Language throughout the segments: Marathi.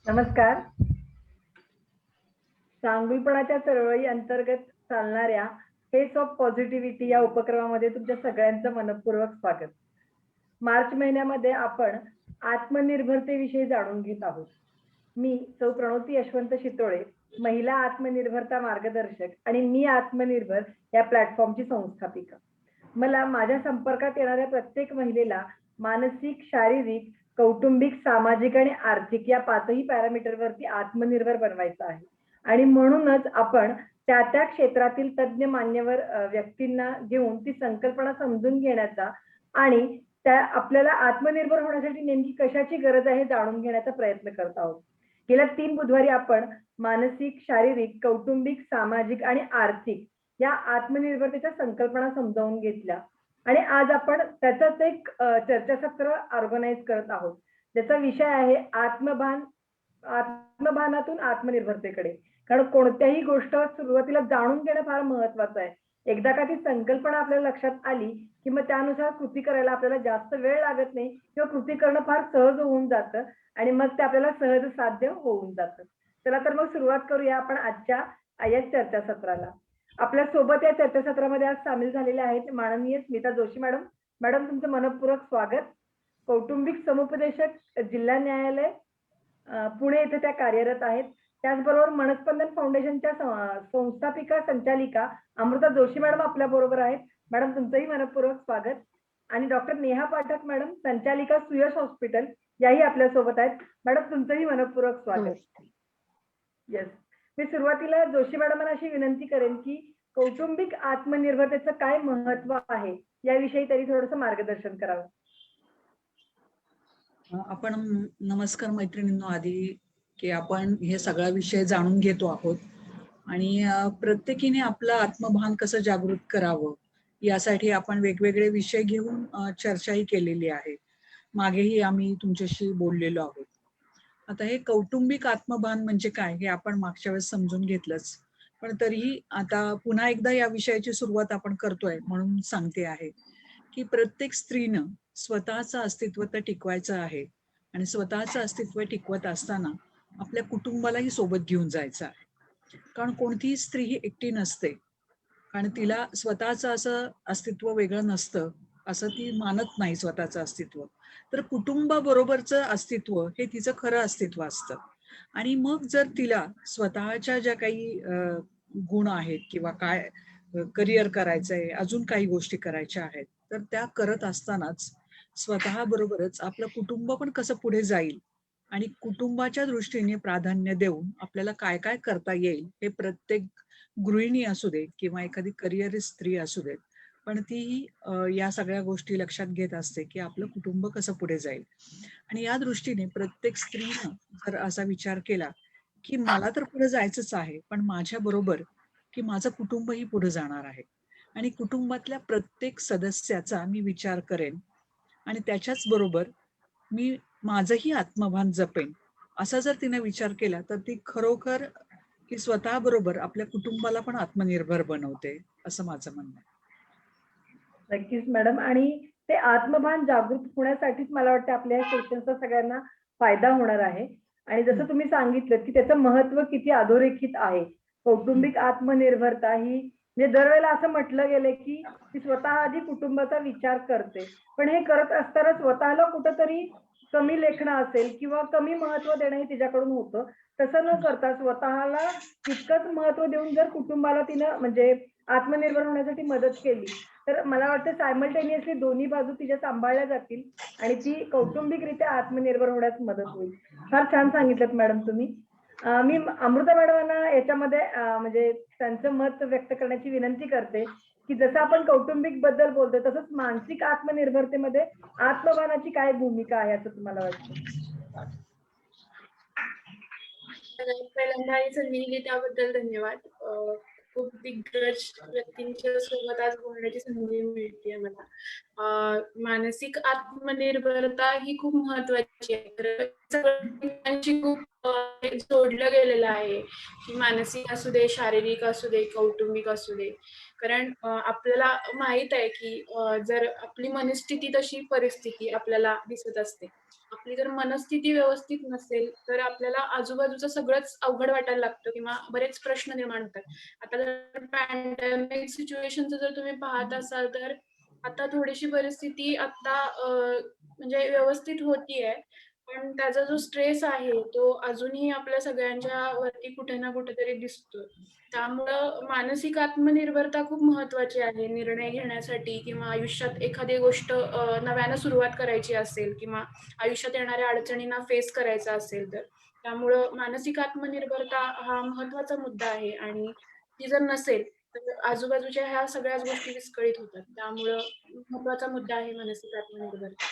नमस्कार. सांघिकपणाच्या चळवळी अंतर्गत चालणाऱ्या फेस ऑफ पॉझिटिव्हिटी या उपक्रमामध्ये तुमच्या सगळ्यांचं मनपूर्वक स्वागत. मार्च महिन्यामध्ये आपण आत्मनिर्भरतेविषयी जाणून घेत आहोत. मी सौ प्रणोती यशवंत शितोळे, महिला आत्मनिर्भरता मार्गदर्शक आणि मी आत्मनिर्भर या प्लॅटफॉर्मची संस्थापिका. मला माझ्या संपर्कात येणाऱ्या प्रत्येक महिलेला मानसिक, शारीरिक, कौटुंबिक, सामाजिक आणि आर्थिक या 5ही पॅरामीटरवरती आत्मनिर्भर बनवायचं आहे. आणि म्हणूनच आपण त्या त्या क्षेत्रातील तज्ञ मान्यवर व्यक्तींना घेऊन ती संकल्पना समजून घेण्याचा आणि त्या आपल्याला आत्मनिर्भर होण्यासाठी नेमकी कशाची गरज आहे जाणून घेण्याचा प्रयत्न करत आहोत. गेल्या 3 बुधवारी आपण मानसिक, शारीरिक, कौटुंबिक, सामाजिक आणि आर्थिक या आत्मनिर्भरतेच्या संकल्पना समजावून घेतल्या आणि आज आपण त्याचाच एक चर्चासत्र ऑर्गनाइज करत आहोत. ज्याचा विषय आहे आत्मभानातून आत्मनिर्भरतेकडे. कारण कोणत्याही गोष्ट सुरुवातीला जाणून घेणं फार महत्वाचं आहे. एकदा का ती संकल्पना आपल्या लक्षात आली की मग त्यानुसार कृती करायला आपल्याला जास्त वेळ लागत नाही किंवा कृती करणं फार सहज होऊन जातं आणि मग ते आपल्याला सहज साध्य होऊन जातं. चला तर मग सुरुवात करूया आपण आजच्या या चर्चासत्राला. आपल्या सोबत या चर्चासत्रामध्ये आज सामील झालेले आहेत माननीय स्मिता जोशी मॅडम. मॅडम तुमचं मनपूर्वक स्वागत. कौटुंबिक समुपदेशक, जिल्हा न्यायालय पुणे येथे त्या कार्यरत आहेत. त्याचबरोबर मनस्पंदन फाउंडेशनच्या संस्थापिका संचालिका अमृता जोशी मॅडम आपल्या बरोबर आहेत. मॅडम तुमचंही मनपूर्वक स्वागत. आणि डॉक्टर नेहा पाठक मॅडम, संचालिका सुयश हॉस्पिटल, याही आपल्या सोबत आहेत. मॅडम तुमचंही मनपूर्वक स्वागत. येस, मी सुरुवातीला जोशी मॅडमांना अशी विनंती करेन की कौटुंबिक आत्मनिर्भरतेचं काय महत्व आहे याविषयी तरी थोडंसं मार्गदर्शन करावं. आपण नमस्कार मैत्रिणींनो, आधी की आपण हे सगळा विषय जाणून घेतो आहोत आणि प्रत्येकीने आपलं आत्मभान कसं जागृत करावं यासाठी आपण वेगवेगळे विषय घेऊन चर्चाही केलेली आहे. मागेही आम्ही तुमच्याशी बोललेलो आहोत. आता हे कौटुंबिक आत्मभान म्हणजे काय हे आपण मागच्या वेळेस समजून घेतलंच, पण तरीही आता पुन्हा एकदा या विषयाची सुरुवात आपण करतोय म्हणून सांगते आहे की प्रत्येक स्त्रीनं स्वतःचं अस्तित्व तर टिकवायचं आहे आणि स्वतःचं अस्तित्व टिकवत असताना आपल्या कुटुंबालाही सोबत घेऊन जायचं आहे. कारण कोणतीही स्त्री ही एकटी नसते, कारण तिला स्वतःचं असं अस्तित्व वेगळं नसतं असं ती मानत नाही स्वतःचं अस्तित्व. तर कुटुंबाबरोबरचं अस्तित्व हे तिचं खरं अस्तित्व असतं. आणि मग जर तिला स्वतःच्या ज्या काही गुण आहेत किंवा काय करिअर करायचंय, अजून काही गोष्टी करायच्या आहेत, तर त्या करत असतानाच स्वतः बरोबरच आपलं कुटुंब पण कसं पुढे जाईल आणि कुटुंबाच्या दृष्टीने प्राधान्य देऊन आपल्याला काय काय करता येईल हे प्रत्येक गृहिणी असू दे किंवा एखादी करिअरिस्ट स्त्री असू देत, पण ती या सगळ्या गोष्टी लक्षात घेत असते की आपलं कुटुंब कसं पुढे जाईल. आणि या दृष्टीने प्रत्येक स्त्रीनं जर असा विचार केला की मला तर पुढे जायचंच आहे, पण माझ्या बरोबर की माझं कुटुंबही पुढे जाणार आहे आणि कुटुंबातल्या प्रत्येक सदस्याचा मी विचार करेन आणि त्याच्याच बरोबर मी माझंही आत्मभान जपेन, असा जर तिने विचार केला तर ती खरोखर की स्वतः बरोबर आपल्या कुटुंबाला पण आत्मनिर्भर बनवते, असं माझं म्हणणं आहे. नक्कीच मॅडम. आणि ते आत्मभान जागृत होण्यासाठीच मला वाटतं आपल्या या सेशनचा सगळ्यांना फायदा होणार आहे. आणि जसं तुम्ही सांगितलं की त्याचं महत्व किती अधोरेखित आहे. कौटुंबिक आत्मनिर्भरता ही म्हणजे दरवेळेला असं म्हटलं गेलं की ती स्वतः आधी कुटुंबाचा विचार करते, पण हे करत असताना स्वतःला कुठंतरी कमी लेखणं असेल किंवा कमी महत्व देणं हे तिच्याकडून होतं. तसं न करता स्वतःला तितकंच महत्व देऊन जर कुटुंबाला तिनं म्हणजे आत्मनिर्भर होण्यासाठी मदत केली तर मला वाटतं सायमल्टेनियसली दोन्ही बाजू तिच्या सांभाळल्या जातील आणि ती कौटुंबिकरित्या आत्मनिर्भर होण्यास मदत होईल. फार छान सांगितलं मॅडम तुम्ही. मी अमृता मॅडमांना याच्यामध्ये म्हणजे त्यांचं मत व्यक्त करण्याची विनंती करते की जसं आपण कौटुंबिक बद्दल बोलतोय तसंच मानसिक आत्मनिर्भरतेमध्ये आत्मभानाची काय भूमिका आहे असं तुम्हाला वाटतं? पहिल्यांदा ही संधी दिली त्याबद्दल धन्यवाद. खूप दिग्गज व्यक्तींच्या सोबत आज बोलण्याची संधी मिळते मला. मानसिक आत्मनिर्भरता ही खूप महत्वाची आहे. खूप जोडलं गेलेलं आहे की मानसिक असू दे, शारीरिक असू दे, कौटुंबिक असू दे. कारण आपल्याला माहित आहे की जर आपली मनस्थिती तशी परिस्थिती आपल्याला दिसत असते. आपली जर मनस्थिती व्यवस्थित नसेल, तर आपल्याला आजूबाजूचं सगळंच अवघड वाटायला लागतं किंवा बरेच प्रश्न निर्माण होतात. आता जर पॅन्डेमिक सिच्युएशनचं जर तुम्ही पाहत असाल, तर आता थोडीशी परिस्थिती आता म्हणजे व्यवस्थित होतीये. पण त्याचा जो स्ट्रेस आहे, तो अजूनही आपल्या सगळ्यांच्या वरती कुठे ना कुठेतरी दिसतोय. त्यामुळं मानसिक आत्मनिर्भरता खूप महत्त्वाची आहे निर्णय घेण्यासाठी किंवा आयुष्यात एखादी गोष्ट नव्यानं सुरुवात करायची असेल किंवा आयुष्यात येणाऱ्या अडचणींना फेस करायचा असेल तर. त्यामुळं मानसिक आत्मनिर्भरता हा महत्त्वाचा मुद्दा आहे आणि ती जर नसेल, तर आजूबाजूच्या ह्या सगळ्याच गोष्टी विस्कळीत होतात. त्यामुळं महत्त्वाचा मुद्दा आहे मानसिक आत्मनिर्भरता.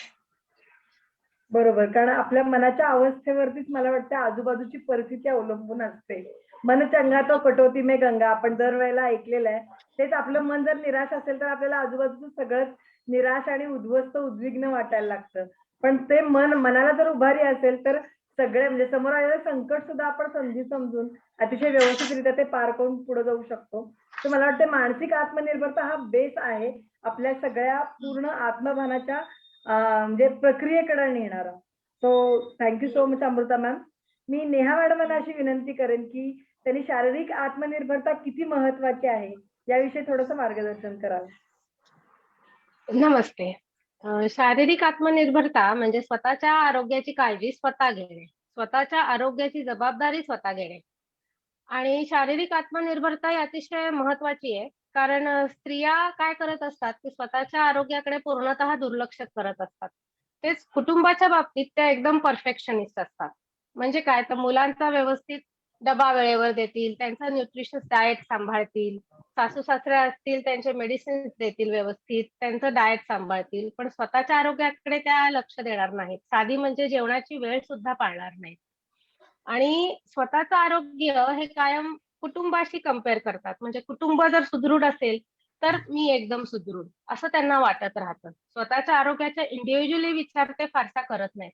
बरोबर, कारण आपल्या मनाच्या अवस्थेवरतीच मला वाटतं आजूबाजूची परिस्थिती अवलंबून असते. मन चंगा तो कटोती में गंगा आपण दरवेळेला ऐकलेलं आहे. तेच आपलं मन जर निराश असेल तर आपल्याला आजूबाजूचं सगळंच निराश आणि उद्ध्वस्त उद्विग्न वाटायला लागतं. पण ते मनाला जर उभारी असेल तर सगळे म्हणजे समोर आलेलं संकट सुद्धा आपण संधी समजून अतिशय व्यवस्थितरित्या ते पार करून पुढे जाऊ शकतो. तर मला वाटतं मानसिक आत्मनिर्भरता हा बेस आहे आपल्या सगळ्या पूर्ण आत्मभानाच्या म्हणजे प्रक्रियेकडे नेणारा. So thank you so much Amrita ma'am. मी नेहा मॅडमांना अशी विनंती करेन की त्यांनी शारीरिक आत्मनिर्भरता किती महत्वाची आहे याविषयी थोडंसं मार्गदर्शन करावं. नमस्ते. शारीरिक आत्मनिर्भरता म्हणजे स्वतःच्या आरोग्याची काळजी स्वतः घेणे, स्वतःच्या आरोग्याची जबाबदारी स्वतः घेणे. आणि शारीरिक आत्मनिर्भरता ही अतिशय महत्वाची आहे. कारण स्त्रिया काय करत असतात, की स्वतःच्या आरोग्याकडे पूर्णतः दुर्लक्ष करत असतात. तेच कुटुंबाच्या बाबतीत त्या एकदम परफेक्शनिस्ट असतात. म्हणजे काय तर मुलांचा व्यवस्थित डबा वेळेवर देतील, त्यांचा न्यूट्रिशियस डाएट सांभाळतील, सासू-सासरे असतील त्यांचे मेडिसिन्स देतील व्यवस्थित, त्यांचं डाएट सांभाळतील. पण स्वतःच्या आरोग्याकडे त्या लक्ष देणार नाहीत. साधी म्हणजे जेवणाची वेळ सुद्धा पाळणार नाहीत. आणि स्वतःचं आरोग्य हे कायम कुटुंबाशी कंपेअर करतात. म्हणजे कुटुंब जर सुदृढ असेल, तर मी एकदम सुदृढ असं त्यांना वाटत राहतं. स्वतःच्या आरोग्याचा इंडिव्हिज्युअली विचार ते फारसा करत नाहीत.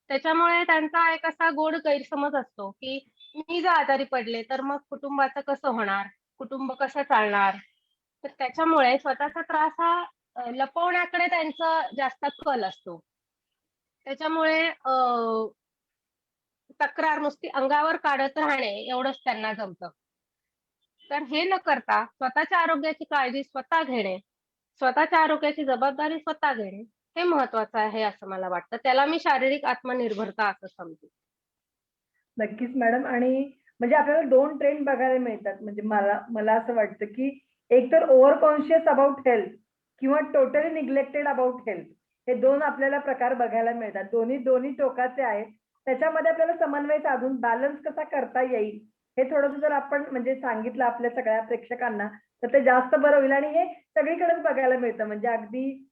त्याच्यामुळे त्यांचा एक असा गोड गैरसमज असतो, की मी जर आजारी पडले, तर मग कुटुंबाचं कसं होणार? कुटुंब कसं चालणार? तर त्याच्यामुळे स्वतःचा त्रास हा लपवण्याकडे त्यांचा जास्त कल असतो. त्याच्यामुळे तक्रार नुसती अंगावर काढत राहणे एवढंच त्यांना जमतं. तर हे न करता स्वतःच्या आरोग्याची काळजी स्वतः घेणे, स्वतःच्या आरोग्याची जबाबदारी स्वतः घेणे हे महत्वाचं आहे असं मला वाटतं. त्याला मी शारीरिक आत्मनिर्भरता असं समजते. नक्कीच मॅडम. आणि म्हणजे आपल्याला दोन ट्रेंड बघायला मिळतात. म्हणजे मला मला असं वाटतं की एक तर ओव्हर कॉन्शियस अबाउट हेल्थ किंवा टोटली निग्लेक्टेड अबाउट हेल्थ, हे दोन आपल्याला प्रकार बघायला मिळतात. दोन्ही दोन्ही टोकाचे आहेत. त्याच्यामध्ये आपल्याला समन्वय साधून बॅलन्स कसा करता येईल हे थोडंसं जर आपण म्हणजे सांगितलं आपल्या सगळ्या प्रेक्षकांना तर ते जास्त बरं होईल. आणि हे सगळीकडेच बघायला मिळतं. म्हणजे अगदी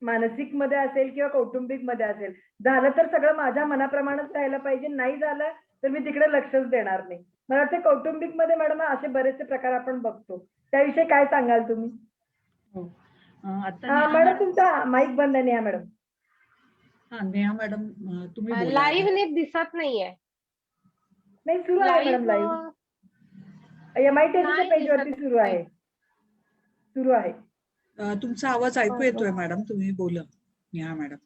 मानसिक मध्ये असेल किंवा कौटुंबिक मध्ये असेल. झालं तर सगळं माझ्या मनाप्रमाणेच राहायला पाहिजे, नाही झालं तर मी तिकडे लक्षच देणार नाही. मला वाटतं कौटुंबिक मध्ये मॅडम असे बरेचसे प्रकार आपण बघतो. त्याविषयी काय सांगाल तुम्ही? हो. आता नेहा मॅडम मॅडम. तुमचा माईक बंद आहे नेहा मॅडम. हा, नेहा मॅडम, तुम्ही बोला आधी. लाईव्ह नीट दिसत नाहीये. नाही, सुरू आहे मॅडम लाईव्ह लाईव्ह. MITच्या नाही पेज वरती दिसत सुरू आहे. सुरू आहे. तुमचा आवाज ऐकू येतोय मॅडम, तुम्ही बोला नेहा मॅडम.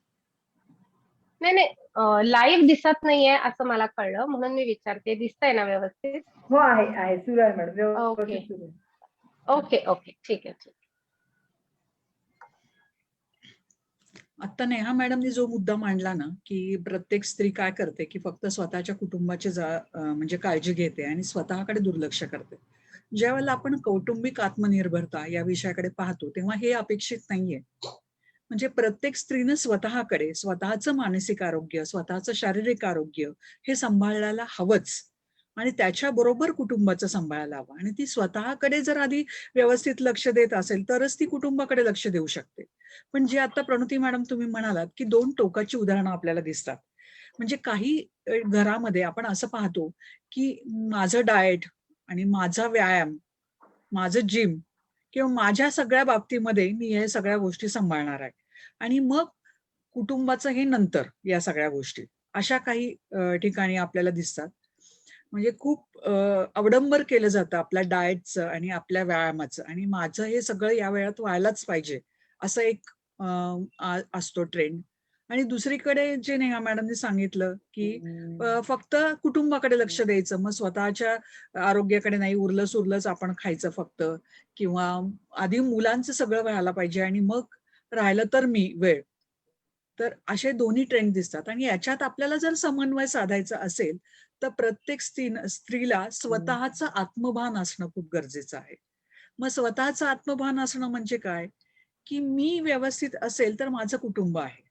नाही नाही, लाईव्ह दिसत नाहीये असं मला कळलं म्हणून मी विचारते. दिसतंय ना व्यवस्थित? हो आहे सुरू आहे मॅडम, ओके व्यवस्थित सुरू आहे. ओके ओके ठीक आहे ठीक. आता नेहा मॅडमनी जो मुद्दा मांडला ना, की प्रत्येक स्त्री काय करते की फक्त स्वतःच्या कुटुंबाची म्हणजे काळजी घेते आणि स्वतःकडे दुर्लक्ष करते. ज्या वेळेला आपण कौटुंबिक आत्मनिर्भरता या विषयाकडे पाहतो तेव्हा हे अपेक्षित नाहीये. म्हणजे प्रत्येक स्त्रीनं स्वतःकडे स्वतःचं मानसिक आरोग्य, स्वतःचं शारीरिक आरोग्य हे सांभाळायला हवंच आणि त्याच्याबरोबर कुटुंबाचं सांभाळायला हवं. आणि ती स्वतःकडे जर आधी व्यवस्थित लक्ष देत असेल तरच ती कुटुंबाकडे लक्ष देऊ शकते. पण जे आता प्रणुती मॅडम तुम्ही म्हणालात की दोन टोकाची उदाहरणं आपल्याला दिसतात. म्हणजे काही घरामध्ये आपण असं पाहतो की माझं डाएट आणि माझा व्यायाम, माझं जिम किंवा माझ्या सगळ्या बाबतीमध्ये मी हे सगळ्या गोष्टी सांभाळणार आहे आणि मग कुटुंबाचं हे नंतर या सगळ्या गोष्टी अशा काही ठिकाणी आपल्याला दिसतात. म्हणजे खूप अवडंबर केलं जातं आपल्या डाएटचं आणि आपल्या व्यायामाचं, आणि माझं हे सगळं या वेळात व्हायलाच पाहिजे असं एक असतो ट्रेंड. आणि दुसरीकडे जे नेहा मॅडमने सांगितलं की फक्त कुटुंबाकडे लक्ष द्यायचं, मग स्वतःच्या आरोग्याकडे नाही, उरलं सुरलंच आपण खायचं फक्त, किंवा आधी मुलांचं सगळं व्हायला पाहिजे आणि मग राहिलं तर मी वेळ. तर असे दोन्ही ट्रेंड दिसतात, आणि याच्यात आपल्याला जर समन्वय साधायचा असेल तर प्रत्येक स्त्रीला स्वतःचं आत्मभान असणं खूप गरजेचं आहे. मग स्वतःचं आत्मभान असणं म्हणजे काय, की मी व्यवस्थित असेल तर माझं कुटुंब आहे,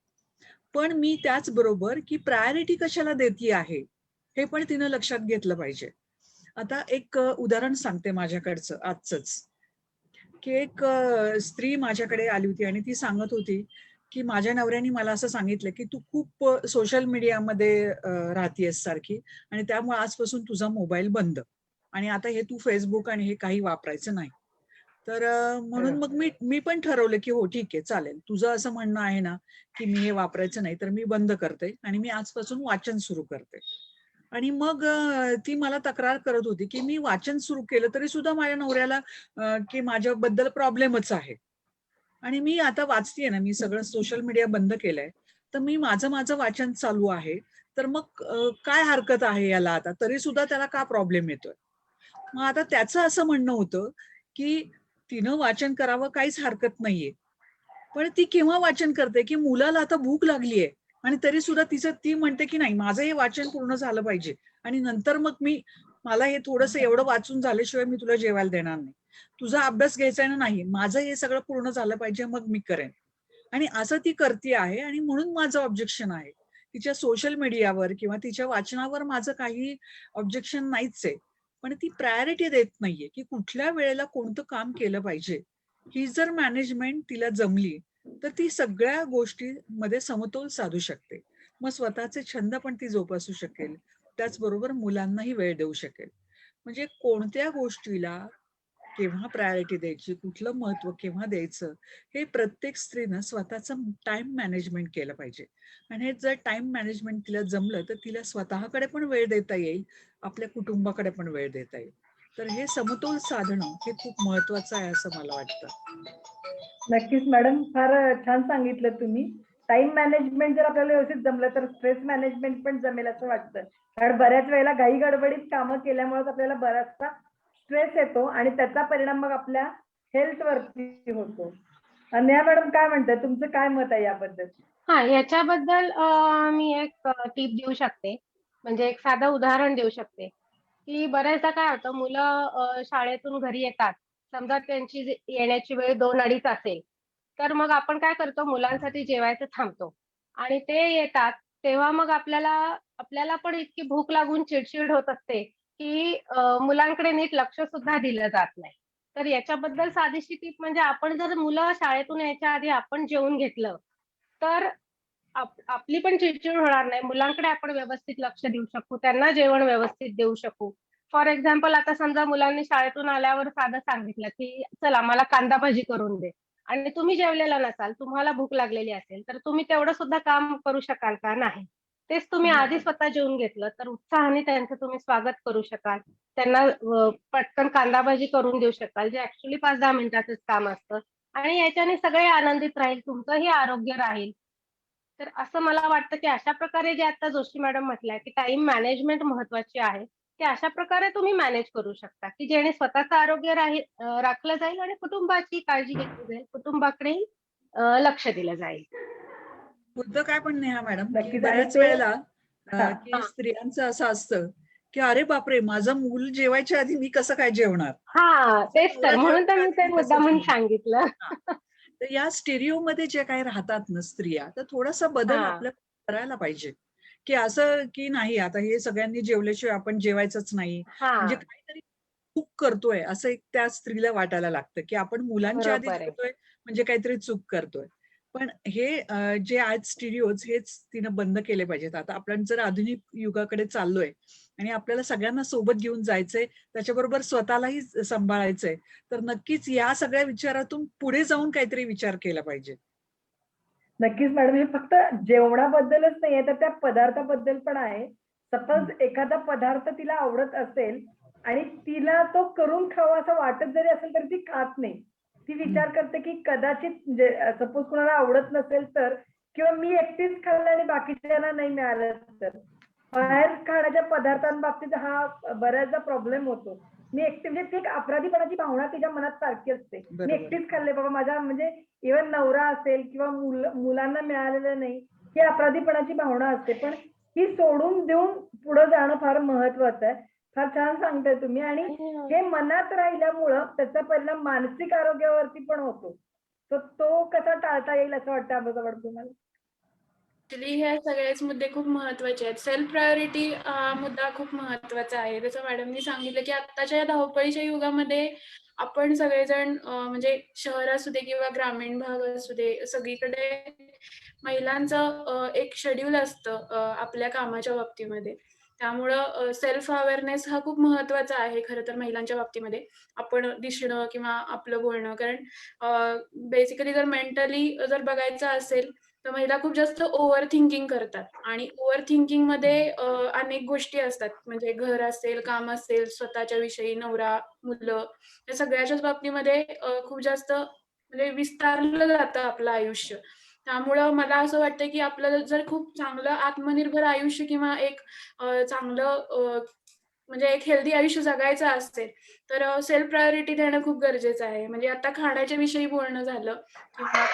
पण मी त्याचबरोबर की प्रायोरिटी कशाला देते आहे हे पण तिनं लक्षात घेतलं पाहिजे. आता एक उदाहरण सांगते माझ्याकडचं आजच, की एक स्त्री माझ्याकडे आली होती आणि ती सांगत होती की माझ्या नवऱ्याने मला असं सांगितलं की तू खूप सोशल मीडियामध्ये राहतेस सारखी, आणि त्यामुळे आजपासून तुझा मोबाईल बंद, आणि आता हे तू फेसबुक आणि हे काही वापरायचं नाही. तर म्हणून मग मी पण ठरवलं की हो ठीक आहे, चालेल, तुझं असं म्हणणं आहे ना की मी हे वापरायचं नाही, तर मी बंद करते आणि मी आजपासून वाचन सुरू करते. आणि मग ती मला तक्रार करत होती की मी वाचन सुरू केलं तरी सुद्धा माझ्या नवऱ्याला की माझ्याबद्दल प्रॉब्लेमच आहे. आणि मी आता वाचतेय ना, मी सगळं सोशल मीडिया बंद केलंय, तर मी माझं वाचन चालू आहे. तर मग काय हरकत आहे याला आता, तरी सुद्धा त्याला का प्रॉब्लेम येतोय? मग आता त्याचं असं म्हणणं होतं की तिनं वाचन करावं, काहीच हरकत नाहीये, पण ती केव्हा वाचन करते की मुलाला आता भूक लागलीये, आणि तरी सुद्धा ती म्हणते की नाही, माझं हे वाचन पूर्ण झालं पाहिजे आणि नंतर मग मला हे थोडंसं एवढं वाचून झाल्याशिवाय मी तुला जेवायला देणार नाही. तुझा अभ्यास घ्यायचा आहे ना, नाही, माझं हे सगळं पूर्ण झालं पाहिजे मग मी करेन. आणि असं ती करते आहे, आणि म्हणून माझं ऑब्जेक्शन आहे. तिच्या सोशल मीडियावर किंवा तिच्या वाचनावर माझं काही ऑब्जेक्शन नाहीच आहे. पण ती प्रायोरिटी देत नाहीये की कुठल्या वेळेला कोणतं काम केलं पाहिजे. ही जर मॅनेजमेंट तिला जमली तर ती सगळ्या गोष्टींमध्ये समतोल साधू शकते. मग स्वतःचे छंद पण ती जोपासू शकेल, त्याचबरोबर मुलांनाही वेळ देऊ शकेल. म्हणजे कोणत्या गोष्टीला केव्हा प्रायोरिटी द्यायची, कुठलं महत्व केव्हा द्यायचं, हे प्रत्येक स्त्रीनं स्वतःचं टाइम मॅनेजमेंट केलं पाहिजे. आणि हे जर टाइम मॅनेजमेंट तिला जमलं तर तिला स्वतःकडे पण वेळ देता येईल, आपल्या कुटुंबाकडे पण वेळ देता येईल. तर हे समतोल साधणं हे खूप महत्वाचं आहे असं मला वाटतं. नक्कीच मॅडम, फार छान सांगितलं तुम्ही. टाइम मॅनेजमेंट जर आपल्याला व्यवस्थित जमलं तर स्ट्रेस मॅनेजमेंट पण जमेल असं वाटतं. कारण बऱ्याच वेळेला घाई गडबडीत कामं केल्यामुळे आपल्याला बराचसा स्ट्रेस येतो आणि त्याचा परिणाम मग आपल्या हेल्थ वरती होतो. नेहा मॅडम काय म्हणतात, तुमचं काय मत आहे याबद्दल? हा, याच्याबद्दल मी एक टीप देऊ शकते. म्हणजे एक साधं उदाहरण देऊ शकते, की बऱ्याचदा काय होतं, मुलं शाळेतून घरी येतात. समजा त्यांची येण्याची वेळ 2-2:30 असेल, तर मग आपण काय करतो, मुलांसाठी जेवायचं थांबतो आणि ते येतात, तेव्हा मग आपल्याला आपल्याला पण इतकी भूक लागून चिडचिड होत असते, की मुलांकडे नीट लक्ष सुद्धा दिलं जात नाही. तर याच्याबद्दल साधीशी टीप म्हणजे आपण जर मुलं शाळेतून यायच्या आधी आपण जेवून घेतलं, तर आपली पण चिडचिड होणार नाही. मुलांकडे आपण व्यवस्थित लक्ष देऊ शकू. त्यांना जेवण व्यवस्थित देऊ शकू. फॉर एक्झाम्पल, आता समजा मुलांनी शाळेतून आल्यावर साधं सांगितलं, की "चला मला कांदा भाजी करून दे." आणि तुम्ही जेवलेला नसाल, तुम्हाला भूक लागलेली असेल, तर तुम्ही तेवढं सुद्धा काम करू शकाल का? नाही. तेच तुम्ही आधी स्वतः जेवून घेतलं, तर उत्साहाने त्यांचं तुम्ही स्वागत करू शकाल. त्यांना पटकन कांदा भाजी करून देऊ शकाल, जे ऍक्च्युअली 5-10 मिनिटाचंच काम असतं. आणि याच्याने सगळे आनंदित राहील, तुमचंही आरोग्य राहील. तर असं मला वाटतं, की अशा प्रकारे जे आता जोशी मॅडम म्हटल्या, की टाईम मॅनेजमेंट महत्वाची आहे. ते अशा प्रकारे तुम्ही मॅनेज करू शकता, की जेणे स्वतःचं आरोग्य राखलं जाईल आणि कुटुंबाची काळजी घेतली जाईल. कुटुंबाकडेही लक्ष दिलं जाईल. होतं काय पण नेहा मॅडम, की नक्कीच. आणि बऱ्याच ते वेळेला हा, की स्त्रियांचं असं असतं की अरे बापरे, माझं मूल जेवायच्या आधी मी कसं काय जेवणार, हां, माझा तेच तर. नवरा म्हणून तर जेवायच्या मी आधी ते मी कसं मुद्दामून जेवणार. सांगितलं. हा. तर या स्टेरिओमध्ये जे काही राहतात ना स्त्रिया, तर थोडासा बदल हां, आपल्याला करायला पाहिजे. की असं की नाही, आता हे सगळ्यांनी जेवल्याशिवाय आपण जेवायचंच नाही, म्हणजे हां. काहीतरी चूक करतोय असं एक त्या स्त्रीला वाटायला लागतं, की आपण मुलांच्या आधी बरोबर आहे. जेवतोय म्हणजे काहीतरी चूक करतोय. पण हे जे आज स्टिरिओज हेच तिनं बंद केले पाहिजेत. आता आपण जर आधुनिक युगाकडे चाललोय आणि आपल्याला सगळ्यांना सोबत घेऊन जायचंय, त्याच्याबरोबर स्वतःलाही सांभाळायचंय, तर नक्कीच या सगळ्या विचारातून पुढे जाऊन काहीतरी विचार केला पाहिजे. नक्कीच मॅडम. हे फक्त जेवणाबद्दलच नाही आहे, तर त्या पदार्थाबद्दल पण आहे. सपोज एखादा पदार्थ तिला आवडत असेल आणि तिला तो करून खावा असं वाटत जरी असेल तरी ती खात नाही. ती विचार करते की कदाचित म्हणजे सपोज कोणाला आवडत नसेल तर, किंवा मी एकटीच खाल्लं आणि बाकीच्यांना नाही मिळालं तर. बाहेर खाण्याच्या पदार्थांबाबतीत हा बऱ्याचदा प्रॉब्लेम होतो. मी एकटी म्हणजे ती एक अपराधीपणाची भावना तिच्या मनात सारखी असते. मी बरोबर. एकटीच खाल्ले बाबा, माझा म्हणजे इव्हन नवरा असेल किंवा मुलांना मिळालेलं नाही, ही अपराधीपणाची भावना असते. पण ही सोडून देऊन पुढे जाणं फार महत्वाचं आहे. फार छान सांगताय तुम्ही. आणि हे मनात राहिल्यामुळं त्याचा परिणाम मानसिक आरोग्यावरती पण होतो. तर तो कसा टाळता येईल असं वाटतं अभ्यासावर तुम्हाला? ऍक्च्युली हे सगळेच मुद्दे खूप महत्वाचे आहेत. सेल्फ प्रायोरिटी हा मुद्दा खूप महत्वाचा आहे. जसं मॅडमनी सांगितलं की आत्ताच्या या धावपळीच्या युगामध्ये आपण सगळेजण म्हणजे शहर असू दे किंवा ग्रामीण भाग असू दे, सगळीकडे महिलांचं एक शेड्यूल असतं आपल्या कामाच्या बाबतीमध्ये. त्यामुळं सेल्फ अवेअरनेस हा खूप महत्वाचा आहे खरं तर महिलांच्या बाबतीमध्ये. आपण दिसणं किंवा आपलं बोलणं, कारण बेसिकली जर मेंटली जर बघायचं असेल तर महिला खूप जास्त ओव्हर थिंकिंग करतात. आणि ओव्हर थिंकिंग मध्ये अनेक गोष्टी असतात. म्हणजे घर असेल, काम असेल, स्वतःच्या विषयी, नवरा, मुलं, या सगळ्याच्याच बाबतीमध्ये खूप जास्त म्हणजे विस्तारलं जातं आपलं आयुष्य. त्यामुळं मला असं वाटतं की आपल्याला जर खूप चांगलं आत्मनिर्भर आयुष्य किंवा एक चांगलं म्हणजे एक हेल्दी आयुष्य जगायचं असेल तर सेल्फ प्रायोरिटी देणं खूप गरजेचं आहे. म्हणजे आता खाण्याच्या विषयी बोलणं झालं किंवा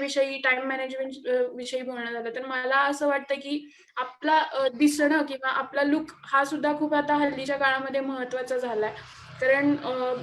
विषयी, टाइम मॅनेजमेंट विषयी बोलणं झालं, तर मला असं वाटतं की आपला दिसणं किंवा आपला लुक हा सुद्धा खूप आता हल्लीच्या काळामध्ये महत्वाचा झालाय. कारण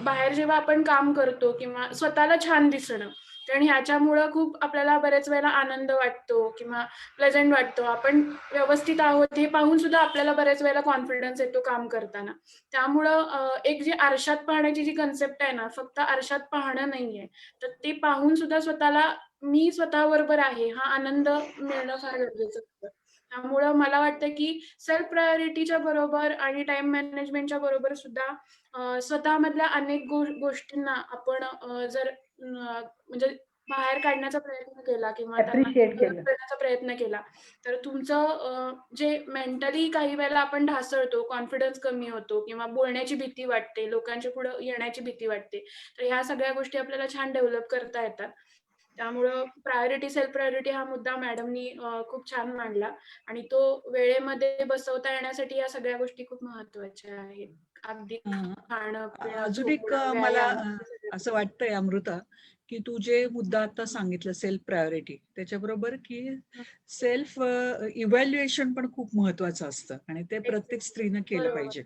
बाहेर जेव्हा आपण काम करतो किंवा स्वतःला छान दिसणं, कारण ह्याच्यामुळं खूप आपल्याला बऱ्याच वेळेला आनंद वाटतो किंवा प्लेझंट वाटतो. आपण व्यवस्थित आहोत हे पाहून सुद्धा आपल्याला बऱ्याच वेळेला कॉन्फिडन्स येतो काम करताना. त्यामुळं एक जी आरशात पाहण्याची जी कन्सेप्ट आहे ना, फक्त आरशात पाहणं नाहीये, तर ते पाहून सुद्धा स्वतःला मी स्वतःबरोबर आहे हा आनंद मिळणं फार गरजेचं असतं. त्यामुळं मला वाटतं की सेल्फ प्रायोरिटीच्या बरोबर आणि टाइम मॅनेजमेंटच्या बरोबर सुद्धा स्वतःमधल्या अनेक गोष्टींना आपण जर म्हणजे बाहेर काढण्याचा प्रयत्न केला किंवा त्यांना अप्रिशिएट केलं. करण्याचा प्रयत्न केला, तर तुमचं जे मेंटली काही वेळेला आपण ढासळतो, कॉन्फिडन्स कमी होतो किंवा बोलण्याची भीती वाटते, लोकांच्या पुढे येण्याची भीती वाटते, तर ह्या सगळ्या गोष्टी आपल्याला छान डेव्हलप करता येतात. त्यामुळं प्रायोरिटी, सेल्फ प्रायोरिटी हा मुद्दा मॅडमनी खूप छान मांडला आणि तो वेळेमध्ये बसवता येण्यासाठी या सगळ्या गोष्टी खूप महत्वाच्या आहेत. अगदी खाणं, पिणं, अजून एक झोपणं, मला व्यायाम हे सगळ्या असं गोष्टी. वाटतंय अमृता, की तू जे मुद्दा आता सांगितलं सेल्फ प्रायोरिटी, त्याच्याबरोबर की सेल्फ इव्हॅल्युएशन पण खूप महत्वाचं असतं आणि ते प्रत्येक स्त्रीनं केलं बरोबर. पाहिजे.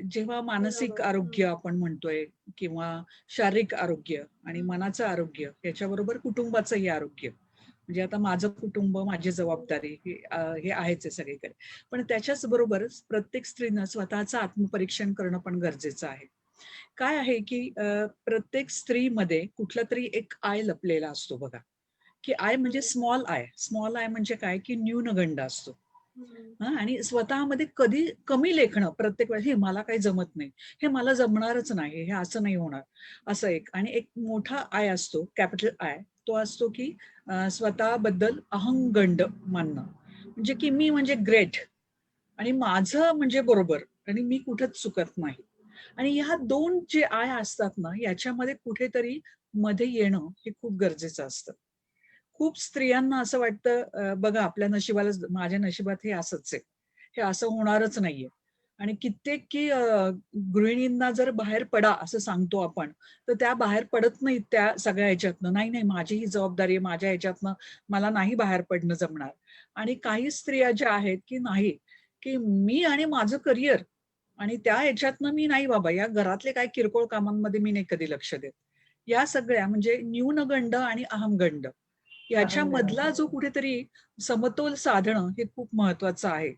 जेव्हा मानसिक बरोबर. आरोग्य आपण म्हणतोय किंवा शारीरिक आरोग्य आणि मनाचं आरोग्य, याच्याबरोबर कुटुंबाचंही आरोग्य, म्हणजे आता माझं कुटुंब, माझी जबाबदारी हे आहेच आहे सगळीकडे. पण त्याच्याच बरोबर प्रत्येक स्त्रीनं स्वतःचं आत्मपरीक्षण करणं पण गरजेचं आहे. काय आहे की प्रत्येक स्त्रीमध्ये कुठला तरी एक आय लपलेला असतो बघा, की आय म्हणजे स्मॉल आय. स्मॉल आय म्हणजे काय की न्यूनगंड असतो. आणि स्वतःमध्ये कधी कमी लेखणं प्रत्येक वेळेस, हे मला काही जमत नाही, हे मला जमणारच नाही, हे असं नाही होणार, असं एक. आणि एक मोठा आय असतो, कॅपिटल आय, तो असतो की स्वतःबद्दल अहंगंड मानणं, म्हणजे की मी म्हणजे ग्रेट आणि माझं म्हणजे बरोबर आणि मी कुठेच चुकत नाही. आणि ह्या दोन जे आय असतात ना, याच्यामध्ये कुठेतरी मध्ये येणं हे खूप गरजेचं असतं. खूप स्त्रियांना असं वाटतं, बघा आपल्या नशिबाला, माझ्या नशिबात हे असंच आहे, हे असं होणारच नाहीये. आणि कित्येक की गृहिणींना जर बाहेर पडा असं सांगतो आपण, तर त्या बाहेर पडत नाहीत त्या सगळ्या ह्याच्यातनं. नाही नाही, माझी ही जबाबदारी आहे, माझ्या ह्याच्यातनं मला नाही बाहेर पडणं जमणार. आणि काही स्त्रिया ज्या आहेत की नाही, की मी आणि माझं करिअर आणि त्या ह्याच्यातनं मी नाही बाबा, या घरातले काय किरकोळ कामांमध्ये मी नाही कधी लक्ष देत. या सगळ्या म्हणजे न्यूनगंड आणि अहमगंड याच्या मधला जो कुठेतरी समतोल साधणं हे खूप महत्वाचं आहे.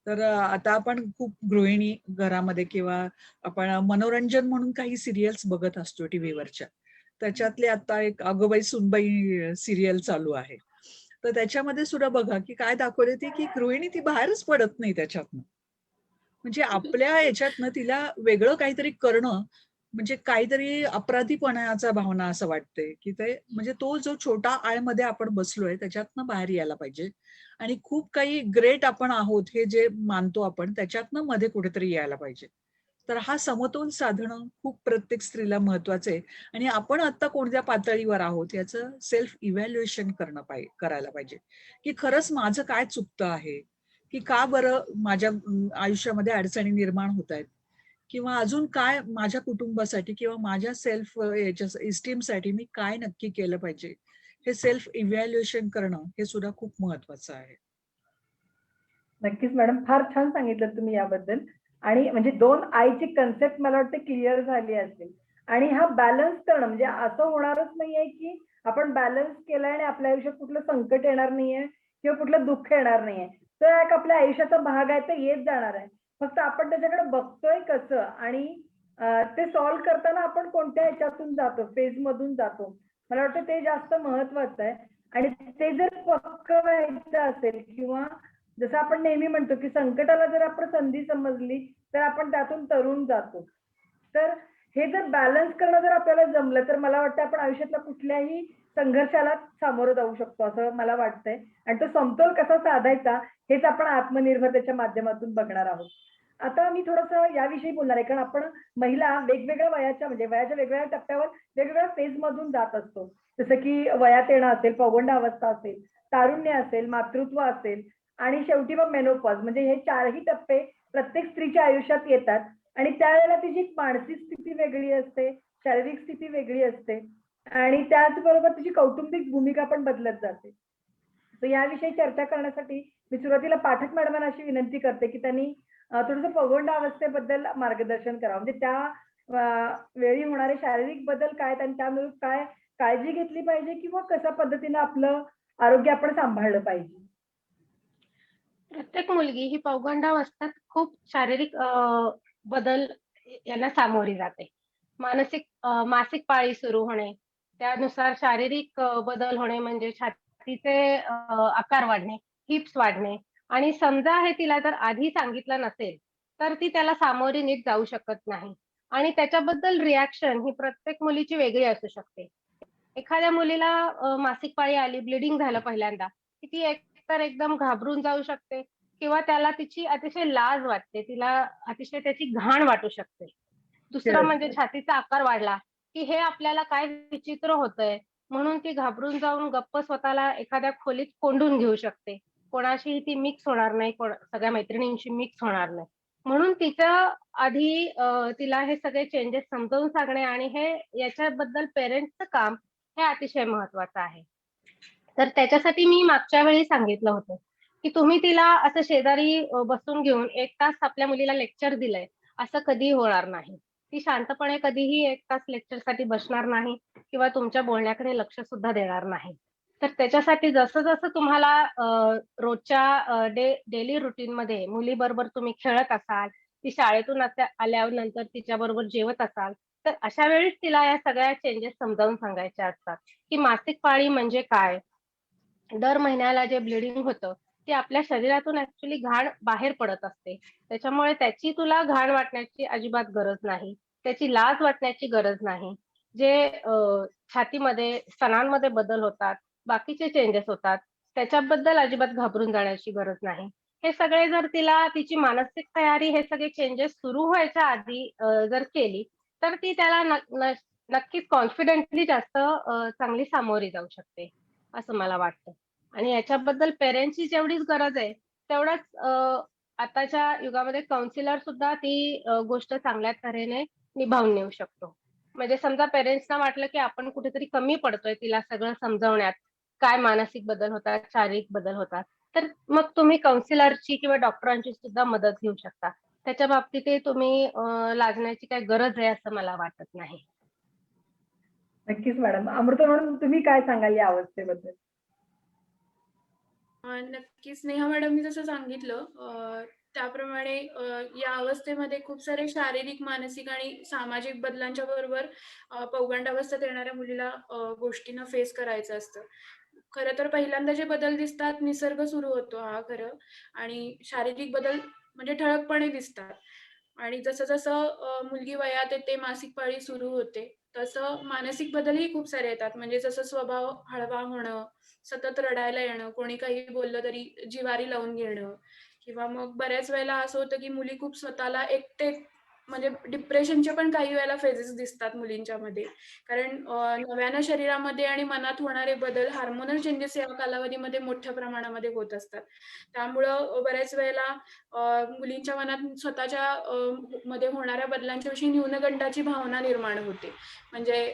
तर आता आपण खूप गृहिणी घरामध्ये किंवा आपण मनोरंजन म्हणून काही सिरियल्स बघत असतो टीव्हीवरच्या. त्याच्यातले आता एक अगोबाई सुनबाई सिरियल चालू आहे. तर त्याच्यामध्ये सुद्धा बघा की काय दाखवले ते, की गृहिणी ती बाहेरच पडत नाही त्याच्यातनं. म्हणजे आपल्या याच्यातनं तिला वेगळं काहीतरी करणं म्हणजे काहीतरी अपराधीपणाचा भावना असं वाटते, की ते म्हणजे तो जो छोटा आळमध्ये आपण बसलोय त्याच्यातनं बाहेर यायला पाहिजे आणि खूप काही ग्रेट आपण आहोत हे जे मानतो आपण त्याच्यातनं मध्ये कुठेतरी यायला पाहिजे. तर हा समतोल साधणं खूप प्रत्येक स्त्रीला महत्वाचं आहे आणि आपण आता कोणत्या पातळीवर आहोत याचं सेल्फ इव्हॅल्युएशन करायला पाहिजे, की खरंच माझं काय चुकतं आहे, की का बरं माझ्या आयुष्यामध्ये अडचणी निर्माण होत आहेत किंवा अजून काय माझ्या कुटुंबासाठी किंवा माझ्या सेल्फ याच्या इस्टीमसाठी मी काय नक्की केलं पाहिजे. हे सेल्फ इव्हॅल्युएशन करणं हे सुद्धा खूप महत्वाचं आहे. नक्कीच मॅडम, फार छान सांगितलं तुम्ही याबद्दल. आणि म्हणजे 2 आयची कन्सेप्ट मला वाटतं क्लिअर झाली असेल. आणि हा बॅलन्स करणं म्हणजे असं होणारच नाहीये की आपण बॅलन्स केलाय आणि आपल्या आयुष्यात कुठलं संकट येणार नाहीये किंवा कुठलं दुःख येणार नाहीये. तो एक आपल्या आयुष्याचा भाग आहे, तर येत जाणार आहे. फक्त आपण त्याच्याकडे बघतोय कसं आणि ते सॉल्व्ह करताना आपण कोणत्या ह्याच्यातून जातो, फेजमधून जातो. मला वाटतं ते जास्त महत्वाचं आहे. आणि ते जर पक्कं व्हायचं असेल किंवा जसं आपण नेहमी म्हणतो की संकटाला जर आपण संधी समजली तर आपण त्यातून तरुण जातो. तर हे जर बॅलन्स करणं जर आपल्याला जमलं तर मला वाटतं आपण आयुष्यातल्या कुठल्याही संघर्षाला सामोरं जाऊ शकतो असं मला वाटतंय. आणि तो समतोल कसा साधायचा हेच आपण आत्मनिर्भरतेच्या माध्यमातून बघणार आहोत. आता मी थोडंसं याविषयी बोलणार आहे, कारण आपण महिला वेगवेगळ्या वयाच्या म्हणजे वयाच्या वेगवेगळ्या टप्प्यावर वेगवेगळ्या फेज मधून जात असतो. जसं की वयात येणं असेल, पौगंडावस्था असेल, तारुण्य असेल, मातृत्व असेल आणि शेवटी मग मेनोपॉज. म्हणजे हे 4ही टप्पे प्रत्येक स्त्रीच्या आयुष्यात येतात आणि त्यावेळेला तिची मानसिक स्थिती वेगळी असते, शारीरिक स्थिती वेगळी असते आणि त्याचबरोबर तिची कौटुंबिक भूमिका पण बदलत जाते. तर याविषयी चर्चा करण्यासाठी मी सुरुवातीला पाठक मॅडमांना अशी विनंती करते की त्यांनी थोडंसं पौगंडावस्थेबद्दल मार्गदर्शन करावं. म्हणजे त्या वेळी होणारे शारीरिक बदल काय आहेत आणि त्यानुरूप काय काळजी घेतली पाहिजे किंवा कशा पद्धतीनं आपलं आरोग्य आपण सांभाळलं पाहिजे. प्रत्येक मुलगी ही पौगंडावस्थेत खूप शारीरिक बदल यांना सामोरी जाते. मासिक पाळी सुरू होणे, त्यानुसार शारीरिक बदल होणे म्हणजे छातीचे आकार वाढणे, हिप्स वाढणे आणि समजा हे तिला जर आधी सांगितलं नसेल, तर ती त्याला सामोरी नीट जाऊ शकत नाही आणि त्याच्याबद्दल रिएक्शन ही प्रत्येक मुलीची वेगळी असू शकते. एखाद्या मुलीला मासिक पाळी आली, ब्लीडिंग झालं पहिल्यांदा, की ती एकतर एकदम घाबरून जाऊ शकते किंवा त्याला तिची अतिशय लाज वाटते. तिला अतिशय त्याची घाण वाटू शकते. दुसरं Yes, म्हणजे yes. छातीचा आकार वाढला, की हे आपल्याला काय विचित्र होतंय, म्हणून ती घाबरून जाऊन गप्प स्वतःला एखाद्या खोलीत कोंडून घेऊ शकते. कोणाशीही ती मिक्स होणार नाही, सगळ्या मैत्रिणींशी मिक्स होणार नाही. म्हणून तिचं आधी तिला हे सगळे चेंजेस समजावून सांगणे आणि हे याच्याबद्दल पेरेंट्सचं काम हे अतिशय महत्वाचं आहे. तर त्याच्यासाठी मी मागच्या वेळी सांगितलं होतं, की तुम्ही तिला असं शेजारी बसून घेऊन 1 तास आपल्या मुलीला लेक्चर दिलंय, असं कधीही होणार नाही. ती शांतपणे कधीही 1 तास लेक्चरसाठी बसणार नाही किंवा तुमच्या बोलण्याकडे लक्ष सुद्धा देणार नाही. तर त्याच्यासाठी जसं-जसं तुम्हाला रोजच्या डेली रुटीनमध्ये मुलीबरोबर तुम्ही खेळत असाल, ती शाळेतून आल्यानंतर तिच्याबरोबर जेवत असाल, तर अशा वेळीच तिला या सगळ्या चेंजेस समजावून सांगायच्या असतात, की मासिक पाळी म्हणजे काय? दर महिन्याला जे ब्लीडिंग होतं, ते आपल्या शरीरातून ॲक्चुअली घाण बाहेर पडत असते. त्याच्यामुळे त्याची तुला घाण वाटण्याची अजिबात गरज नाही. त्याची लाज वाटण्याची गरज नाही. जे छातीमध्ये, स्तनांमध्ये बदल होतात, बाकीचे चेंजेस होतात, त्याच्याबद्दल अजिबात घाबरून जाण्याची गरज नाही. हे सगळे जर तिला तिची मानसिक तयारी हे सगळे चेंजेस सुरू व्हायच्या आधी जर केली, तर ती त्याला नक्कीच कॉन्फिडेंटली जास्त चांगली सामोरी जाऊ शकते, असं मला वाटतं. आणि याच्याबद्दल पेरेंट्सची जेवढीच गरज आहे, तेवढंच आताच्या युगामध्ये काउन्सिलर सुद्धा ती गोष्ट चांगल्या तऱ्हेने निभावून नेऊ शकतो. म्हणजे समजा पेरेंट्सना वाटलं, की आपण कुठेतरी कमी पडतोय तिला सगळं समजावण्यात, काय मानसिक बदल होतात, शारीरिक बदल होतात. तर मग तुम्ही काउन्सिलरची किंवा डॉक्टरांची सुद्धा मदत घेऊ शकता. त्याच्या बाबतीतही तुम्ही लाजण्याची काही गरज आहे असं मला वाटत नाही. नक्कीच मॅडम. अमृता म्हणून तुम्ही काय सांगाल या अवस्थेबद्दल? नक्कीच नेहा मॅडमनी जसं सांगितलं त्याप्रमाणे या अवस्थेमध्ये खूप सारे शारीरिक, मानसिक आणि सामाजिक बदलांच्या बरोबर पौगंडावस्थेत येणाऱ्या मुलीला गोष्टींना फेस करायचं असतं. खरं तर पहिल्यांदा जे बदल दिसतात, निसर्ग सुरू होतो हा खरं आणि शारीरिक बदल म्हणजे ठळकपणे दिसतात. आणि जसं जसं मुलगी वयात येते, मासिक पाळी सुरू होते, तसं मानसिक बदलही खूप सारे येतात. म्हणजे जसं स्वभाव हळवा होणं, सतत रडायला येणं, कोणी काही बोललं तरी जिव्हारी लावून घेणं किंवा मग बऱ्याच वेळेला असं होतं, की मुली खूप स्वतःला एकटे म्हणजे डिप्रेशनचे पण काही वेळेला फेजेस दिसतात मुलींच्यामध्ये. कारण नव्यानं शरीरामध्ये आणि मनात होणारे बदल, हार्मोनल चेंजेस या कालावधीमध्ये मोठ्या प्रमाणामध्ये होत असतात. त्यामुळं बऱ्याच वेळेला मुलींच्या मनात स्वतःच्या मध्ये होणाऱ्या बदलांच्या विषयी न्यूनगंडाची भावना निर्माण होते. म्हणजे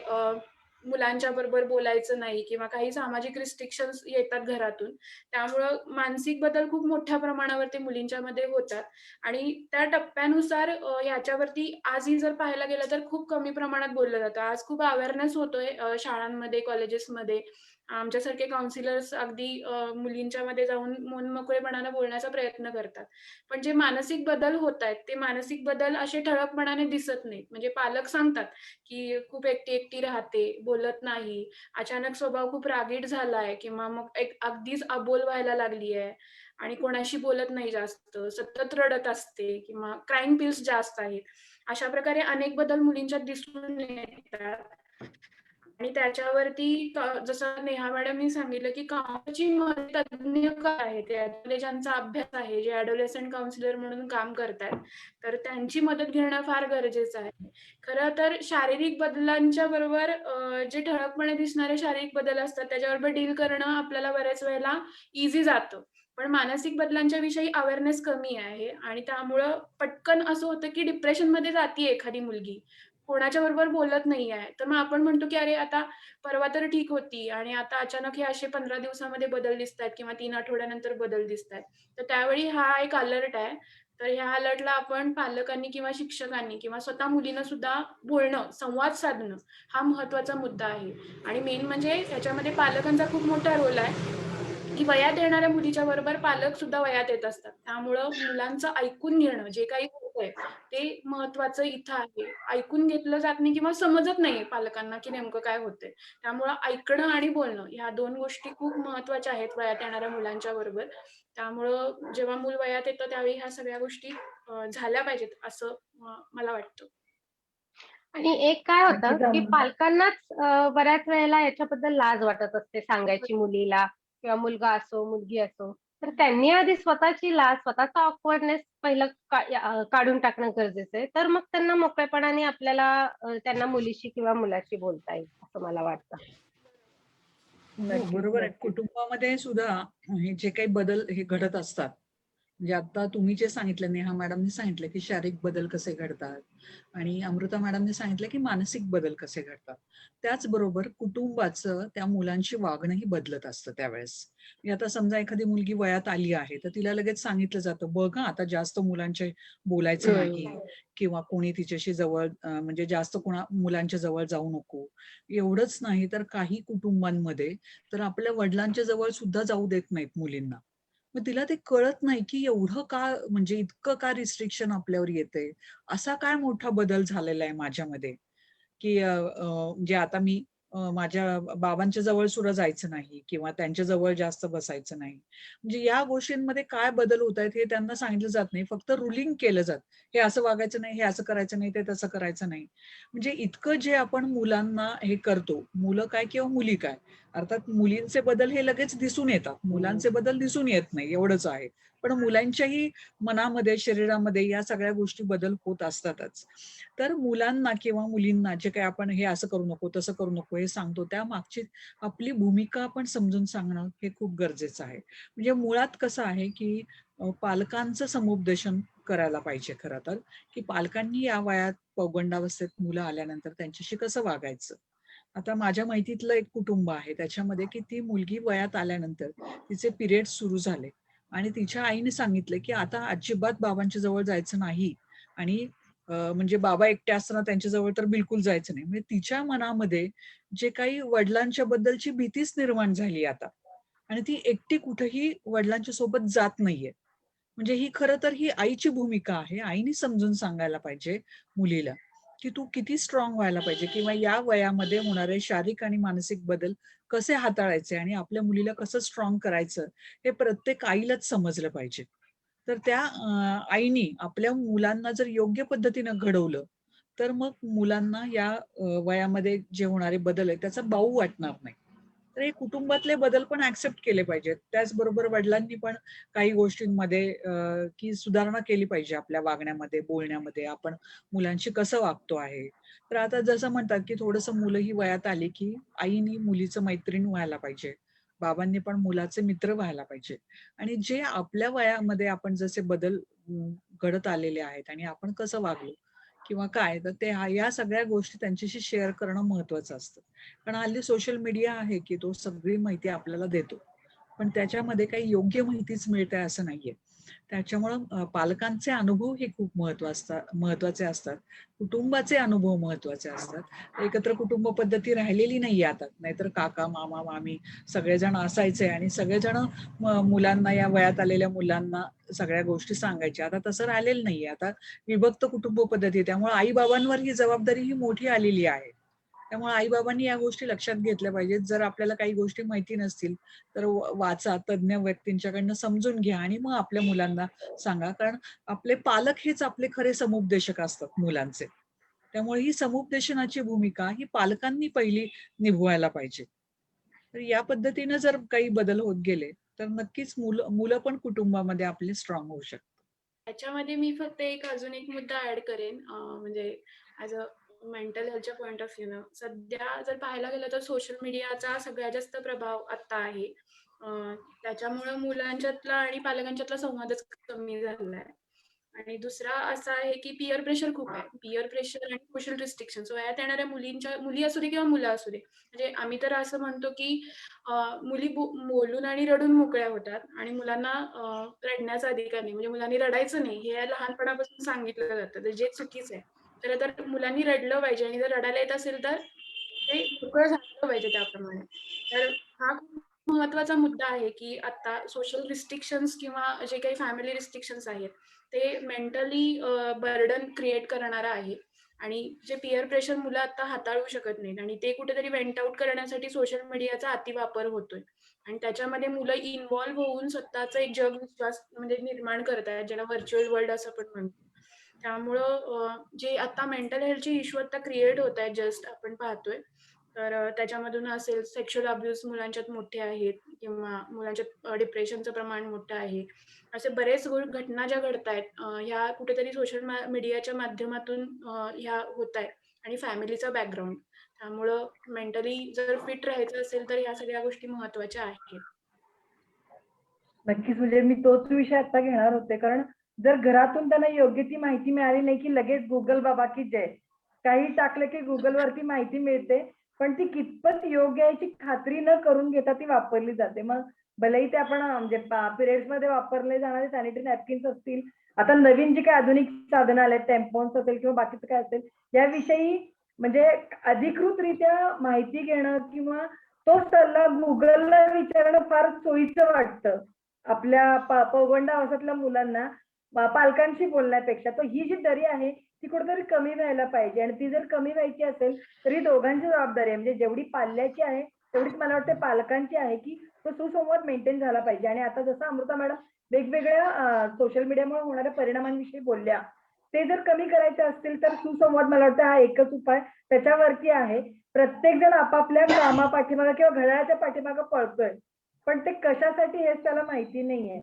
मुलांच्या बरोबर बोलायचं नाही किंवा काही सामाजिक रिस्ट्रिक्शन्स येतात घरातून. त्यामुळं मानसिक बदल खूप मोठ्या प्रमाणावरती मुलींच्यामध्ये होतात आणि त्या टप्प्यानुसार ह्याच्यावरती आजही जर पाहायला गेलं तर खूप कमी प्रमाणात बोललं जातं. आज खूप अवेअरनेस होतोय शाळांमध्ये, कॉलेजेसमध्ये. आमच्यासारखे काउन्सिलर्स अगदी मुलींच्यामध्ये जाऊन मनमोकळेपणानं बोलण्याचा प्रयत्न करतात. पण जे मानसिक बदल होतायत, ते मानसिक बदल असे ठळकपणाने दिसत नाहीत. म्हणजे पालक सांगतात, की खूप एकटी-एकटी राहते, बोलत नाही, अचानक स्वभाव खूप रागीट झालाय किंवा मग एक अगदीच अबोल व्हायला लागली आहे आणि कोणाशी बोलत नाही जास्त, सतत रडत असते किंवा क्राईंग पिल्स जास्त आहेत. अशा प्रकारे अनेक बदल मुलींच्यात दिसून येतात. आणि त्याच्यावरती जसं नेहा मॅडमनी सांगितलं, की काउन्सिलरची तज्ञ काय आहेत, त्यामध्ये ज्यांचा अभ्यास आहे, जे ॲडोलेसंट काउन्सिलर म्हणून काम करतायत, तर त्यांची मदत घेणं फार गरजेचं आहे. खरं तर शारीरिक बदलांच्या बरोबर जे ठळकपणे दिसणारे शारीरिक बदल असतात, त्याच्याबरोबर डील करणं आपल्याला बऱ्याच वेळेला ईझी जातं. पण मानसिक बदलांच्या विषयी अवेअरनेस कमी आहे आणि त्यामुळं पटकन असं होतं, की डिप्रेशनमध्ये जातीये एखादी मुलगी. कोणाच्या बरोबर बोलत नाहीये. तर मग आपण म्हणतो, की "अरे, आता परवा तर ठीक होती आणि आता अचानक हे असे 15 दिवसामध्ये बदल दिसतायत किंवा 3 आठवड्यानंतर बदल दिसतायत." तर त्यावेळी हा एक अलर्ट आहे. तर ह्या अलर्टला आपण पालकांनी किंवा शिक्षकांनी किंवा स्वतः मुलीनं सुद्धा बोलणं, संवाद साधणं हा महत्त्वाचा मुद्दा आहे. आणि मेन म्हणजे ह्याच्यामध्ये पालकांचा खूप मोठा रोल आहे, की वयात येणाऱ्या मुलीच्या बरोबर पालक सुद्धा वयात येत असतात. त्यामुळं मुलांचं ऐकून घेणं, जे काही होतंय ते महत्त्वाचं इथं आहे. ऐकून घेतलं जात नाही किंवा समजत नाहीये पालकांना, की नेमकं काय होतंय. त्यामुळं ऐकणं आणि बोलणं ह्या 2 गोष्टी खूप महत्त्वाच्या आहेत वयात येणाऱ्या मुलांच्या बरोबर. त्यामुळं जेव्हा मूल वयात येतं त्यावेळी ह्या सगळ्या गोष्टी झाल्या पाहिजेत असं मला वाटतं. आणि एक काय होतं, नक्कीच की अमृता. पालकांनाच बऱ्याच वेळेला याच्याबद्दल लाज वाटत असते सांगायची मुलीला किंवा मुलगा असो, मुलगी असो. तर त्यांनी आधी स्वतःची लाज, स्वतःचा ऑकवर्डनेस पहिलं काढून टाकणं गरजेचं आहे. तर मग त्यांना मोकळेपणाने आपल्याला त्यांना मुलीशी किंवा मुलाशी बोलता येईल, असं मला वाटतं. हो, नक्कीच, बरोबर आहे. नक्कीच. कुटुंबामध्ये सुद्धा हे जे काही बदल हे घडत असतात, म्हणजे आता तुम्ही जे सांगितलं, नेहा मॅडमने सांगितलं, की शारीरिक बदल कसे घडतात आणि अमृता मॅडमने सांगितलं, की मानसिक बदल कसे घडतात. त्याचबरोबर कुटुंबाचं त्या मुलांची वागणंही बदलत असतं त्यावेळेस. म्हणजे आता समजा एखादी मुलगी वयात आली आहे, तर तिला लगेच सांगितलं जातं, "बघ हां, आता जास्त मुलांचे बोलायचं नाही किंवा कोणी तिच्याशी जवळ म्हणजे जास्त कोणा मुलांच्या जवळ जाऊ नको." एवढंच नाही तर काही कुटुंबांमध्ये तर आपल्या वडिलांच्या जवळ सुद्धा जाऊ देत नाहीत मुलींना. मग तिला ते कळत नाही, की एवढं का म्हणजे इतकं का रिस्ट्रिक्शन आपल्यावर येतंय? असा काय मोठा बदल झालेला आहे माझ्यामध्ये? की म्हणजे आता मी माझ्या बाबांच्या जवळ सुद्धा जायचं नाही किंवा त्यांच्या जवळ जास्त बसायचं नाही. म्हणजे या गोष्टींमध्ये काय बदल होत आहेत हे त्यांना सांगितलं जात नाही. फक्त रुलिंग केलं जातं. हे असं वागायचं नाही, हे असं करायचं नाही, ते तसं करायचं नाही. म्हणजे इतकं जे आपण मुलांना हे करतो, मुलं काय किंवा मुली काय. अर्थात मुलींचे बदल हे लगेच दिसून येतात. मुलांचे बदल दिसून येत नाही एवढंच आहे. पण मुलांच्याही मनामध्ये, शरीरामध्ये या सगळ्या गोष्टी बदल होत असतातच. तर मुलांना किंवा मुलींना जे काही आपण हे असं करू नको, तसं करू नको हे सांगतो, त्यामागची आपली भूमिका आपण समजून सांगणं हे खूप गरजेचं आहे. म्हणजे मुळात कसं आहे, की पालकांचं समुपदेशन करायला पाहिजे खरं तर, की पालकांनी या वयात पौगंडावस्थेत मुलं आल्यानंतर त्यांच्याशी कसं वागायचं. आता माझ्या माहितीतलं एक कुटुंब आहे, त्याच्यामध्ये की ती मुलगी वयात आल्यानंतर तिचे पिरियड्स सुरू झाले आणि तिच्या आईने सांगितलं, की आता अजिबात बाबांच्या जवळ जायचं नाही आणि म्हणजे बाबा एकटे असताना त्यांच्या जवळ तर बिलकुल जायचं नाही. म्हणजे तिच्या मनामध्ये जे काही वडिलांच्या बद्दलची भीतीच निर्माण झाली आता आणि ती एकटी कुठेही वडिलांच्या सोबत जात नाहीये. म्हणजे ही खरं तर ही आईची भूमिका आहे. आईनी समजून सांगायला पाहिजे मुलीला, की तू किती स्ट्रॉंग व्हायला पाहिजे किंवा या वयामध्ये होणारे शारीरिक आणि मानसिक बदल कसे हाताळायचे आणि आपल्या मुलीला कसं स्ट्रॉंग करायचं हे प्रत्येक आईलाच समजलं पाहिजे. तर त्या आईनी आपल्या मुलांना जर योग्य पद्धतीनं घडवलं तर मग मुलांना या वयामध्ये जे होणारे बदल आहेत त्याचा बाऊ वाटणार नाही. तर हे कुटुंबातले बदल पण ऍक्सेप्ट केले पाहिजेत. त्याचबरोबर वडिलांनी पण काही गोष्टींमध्ये की सुधारणा केली पाहिजे आपल्या वागण्यामध्ये, बोलण्यामध्ये. आपण मुलांशी कसं वागतो आहे. तर आता जसं म्हणतात की थोडंसं मुलं ही वयात आली की आईनी मुलीचं मैत्रीण व्हायला पाहिजे. बाबांनी पण मुलाचे मित्र व्हायला पाहिजे. आणि जे आपल्या वयामध्ये आपण जसे बदल घडत आलेले आहेत आणि आपण कसं वागलो किंवा काय, तर ते या सगळ्या गोष्टी त्यांच्याशी शेअर करणं महत्वाचं असतं. कारण हल्ली सोशल मीडिया आहे की तो सगळी माहिती आपल्याला देतो. पण त्याच्यामध्ये काही योग्य माहितीच मिळते असं नाहीये. त्याच्यामुळं पालकांचे अनुभव हे खूप महत्वाचे असतात. कुटुंबाचे अनुभव महत्वाचे असतात. एकत्र कुटुंब पद्धती राहिलेली नाहीये आता. नाहीतर काका, मामा, मामी सगळेजण असायचे आणि सगळेजण मुलांना, या वयात आलेल्या मुलांना सगळ्या गोष्टी सांगायच्या. आता तसं राहिलेलं नाहीये. आता विभक्त कुटुंब पद्धती, त्यामुळे आई-बाबांवर ही जबाबदारी ही मोठी आलेली आहे. त्यामुळे आई-बाबांनी या गोष्टी लक्षात घेतल्या पाहिजेत. जर आपल्याला काही गोष्टी माहिती नसतील तर वाचा, तज्ञ व्यक्तींच्याकडनं समजून घ्या आणि मग आपल्या मुलांना सांगा. कारण आपले पालक हेच आपले खरे समुपदेशक असतात मुलांचे. त्यामुळे ही समुपदेशनाची भूमिका ही पालकांनी पहिली निभवायला पाहिजे. तर या पद्धतीनं जर काही बदल होत गेले तर नक्कीच मुलं पण कुटुंबामध्ये आपले स्ट्रॉंग होऊ शकतात. त्याच्यामध्ये मी फक्त अजून एक मुद्दा ऍड करेन, म्हणजे ॲज अ मेंटल हेल्थच्या पॉइंट ऑफ व्ह्यूनं सध्या जर पाहायला गेलं तर सोशल मीडियाचा सगळ्यात जास्त प्रभाव आता आहे. त्याच्यामुळं मुलांच्यातला आणि पालकांच्यातला संवादच कमी झालाय. आणि दुसरा असा आहे की पीअर प्रेशर खूप आहे. पीअर प्रेशर आणि सोशल रिस्ट्रिक्शन्स वयात येणाऱ्या मुली असू दे किंवा मुलं असू दे. म्हणजे आम्ही तर असं म्हणतो की मुली बोलून आणि रडून मोकळ्या होतात आणि मुलांना रडण्याचा अधिकार नाही. म्हणजे मुलांनी रडायचं नाही हे लहानपणापासून सांगितलं जातं. तर जे चुकीचं आहे. खरं तर मुलांनी रडलं पाहिजे आणि जर रडायला येत असेल तर ते मोकळं झालं पाहिजे त्याप्रमाणे. तर हा खूप महत्त्वाचा मुद्दा आहे की आता सोशल रिस्ट्रिक्शन्स किंवा जे काही फॅमिली रिस्ट्रिक्शन्स आहेत ते मेंटली बर्डन क्रिएट करणारं आहे. आणि जे पीअर प्रेशर मुलं आता हाताळू शकत नाहीत आणि ते कुठेतरी वेंट आउट करण्यासाठी सोशल मीडियाचा अतिवापर होतोय. आणि त्याच्यामध्ये मुलं इन्व्हॉल्व्ह होऊन स्वतःचं एक जग विश्वास म्हणजे निर्माण करतायत, ज्याला व्हर्च्युअल वर्ल्ड असं पण म्हणतो. त्यामुळं जे आता मेंटल हेल्थचे इश्यू आता क्रिएट होत आहेत जस्ट आपण पाहतोय. तर त्याच्यामधून असेल सेक्शुअल अब्यूज मुलांच्यात मोठे आहेत किंवा मुलांच्यात डिप्रेशनचं प्रमाण मोठं आहे. असे बरेच घटना ज्या घडतायत ह्या कुठेतरी सोशल मीडियाच्या माध्यमातून ह्या होत आहेत आणि फॅमिलीचा बॅकग्राऊंड. त्यामुळं मेंटली जर फिट राहायचं असेल तर ह्या सगळ्या गोष्टी महत्त्वाच्या आहेत. नक्कीच, म्हणजे मी तोच विषय आता घेणार होते. कारण जर घरातून त्यांना योग्य ती माहिती मिळाली नाही की लगेच गुगल बाबा की जय, काही टाकलं की गुगल वरती माहिती मिळते, पण ती कितपत योग्य आहे याची खात्री न करून घेता ती वापरली जाते. मग भलेही ते आपण म्हणजे पिरियड्स मध्ये वापरले जाणारे सॅनिटरी नॅपकिन्स असतील, आता नवीन जी काही आधुनिक साधनं आले, टेम्पॉन्स असेल किंवा बाकीचं काय असेल, याविषयी म्हणजे अधिकृतरित्या माहिती घेणं किंवा तो सल्ला गुगलला विचारणं फार सोयीचं वाटतं. आपल्या पौगंडावस्थेतल्या मुलांना पालकांशी बोलण्यापेक्षा. तर ही जी दरी आहे ती कुठेतरी कमी व्हायला पाहिजे आणि ती जर कमी व्हायची असेल तर ही दोघांची जबाबदारी आहे. म्हणजे जेवढी पाल्याची आहे तेवढीच मला वाटते पालकांची आहे की तो सुसंवाद मेंटेन झाला पाहिजे. आणि आता जसं अमृता मॅडम वेगवेगळ्या सोशल मीडियामुळे होणाऱ्या परिणामांविषयी बोलल्या, ते जर कमी करायचे असतील तर सुसंवाद मला वाटतं हा एकच उपाय त्याच्यावरती आहे. प्रत्येक जण आपापल्या कामा पाठीमागे किंवा घड्याळाच्या पाठीमागे पळतोय, पण ते कशासाठी हेच त्याला माहिती नाहीये.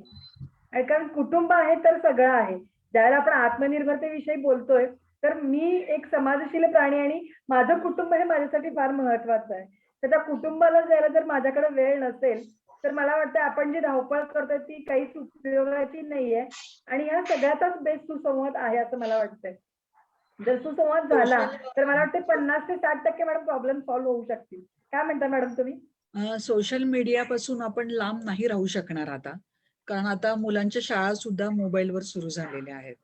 आणि कारण कुटुंब आहे तर सगळं आहे. ज्यावेळेला आपण आत्मनिर्भरतेविषयी बोलतोय तर मी एक समाजशील प्राणी आणि माझं कुटुंब हे माझ्यासाठी फार महत्वाचं आहे. तर त्या कुटुंबाला जायला जर माझ्याकडे वेळ नसेल तर मला वाटतं आपण जी धावपळ करतोय ती काहीच उपयोगाची नाहीये. आणि ह्या सगळ्याचाच बेस सुसंवाद आहे असं मला वाटतंय. जर सुसंवाद झाला तर मला वाटतं 50 ते 60% मॅडम प्रॉब्लेम सॉल्व्ह होऊ शकतील. काय म्हणता मॅडम तुम्ही? सोशल मीडियापासून आपण लांब नाही राहू शकणार आता. कारण आता मुलांच्या शाळा सुद्धा मोबाईलवर सुरू झालेल्या आहेत.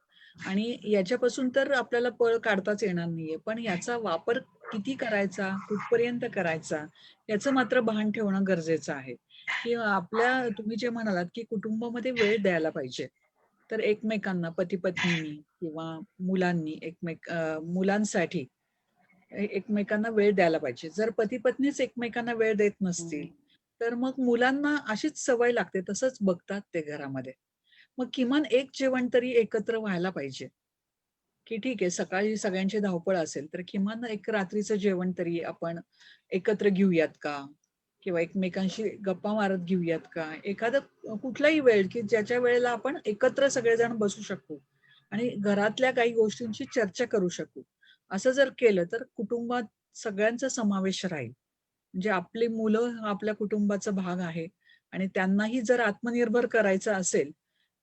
आणि याच्यापासून तर आपल्याला पळ काढताच येणार नाहीये. पण याचा वापर किती करायचा, कुठपर्यंत करायचा, याचं मात्र भान ठेवणं गरजेचं आहे. की तुम्ही जे म्हणालात की कुटुंबामध्ये वेळ द्यायला पाहिजे. तर एकमेकांना पती-पत्नींनी किंवा मुलांनी मुलांसाठी एकमेकांना वेळ द्यायला पाहिजे. जर पती-पत्नीच एकमेकांना वेळ देत नसतील, तर मग मुलांना अशीच सवय लागते. तसंच बघतात ते घरामध्ये. मग किमान एक जेवण तरी एकत्र व्हायला पाहिजे. की ठीक आहे, सकाळी सगळ्यांची धावपळ असेल तर किमान एक रात्रीचं जेवण तरी आपण एकत्र घेऊयात का? किंवा एकमेकांशी गप्पा मारत घेऊयात का? एखादं कुठलाही वेळ की ज्याच्या वेळेला आपण एकत्र सगळेजण बसू शकू आणि घरातल्या काही गोष्टींची चर्चा करू शकू. असं जर केलं तर कुटुंबात सगळ्यांचा समावेश राहील. म्हणजे आपली मुलं हा आपल्या कुटुंबाचा भाग आहे आणि त्यांनाही जर आत्मनिर्भर करायचं असेल,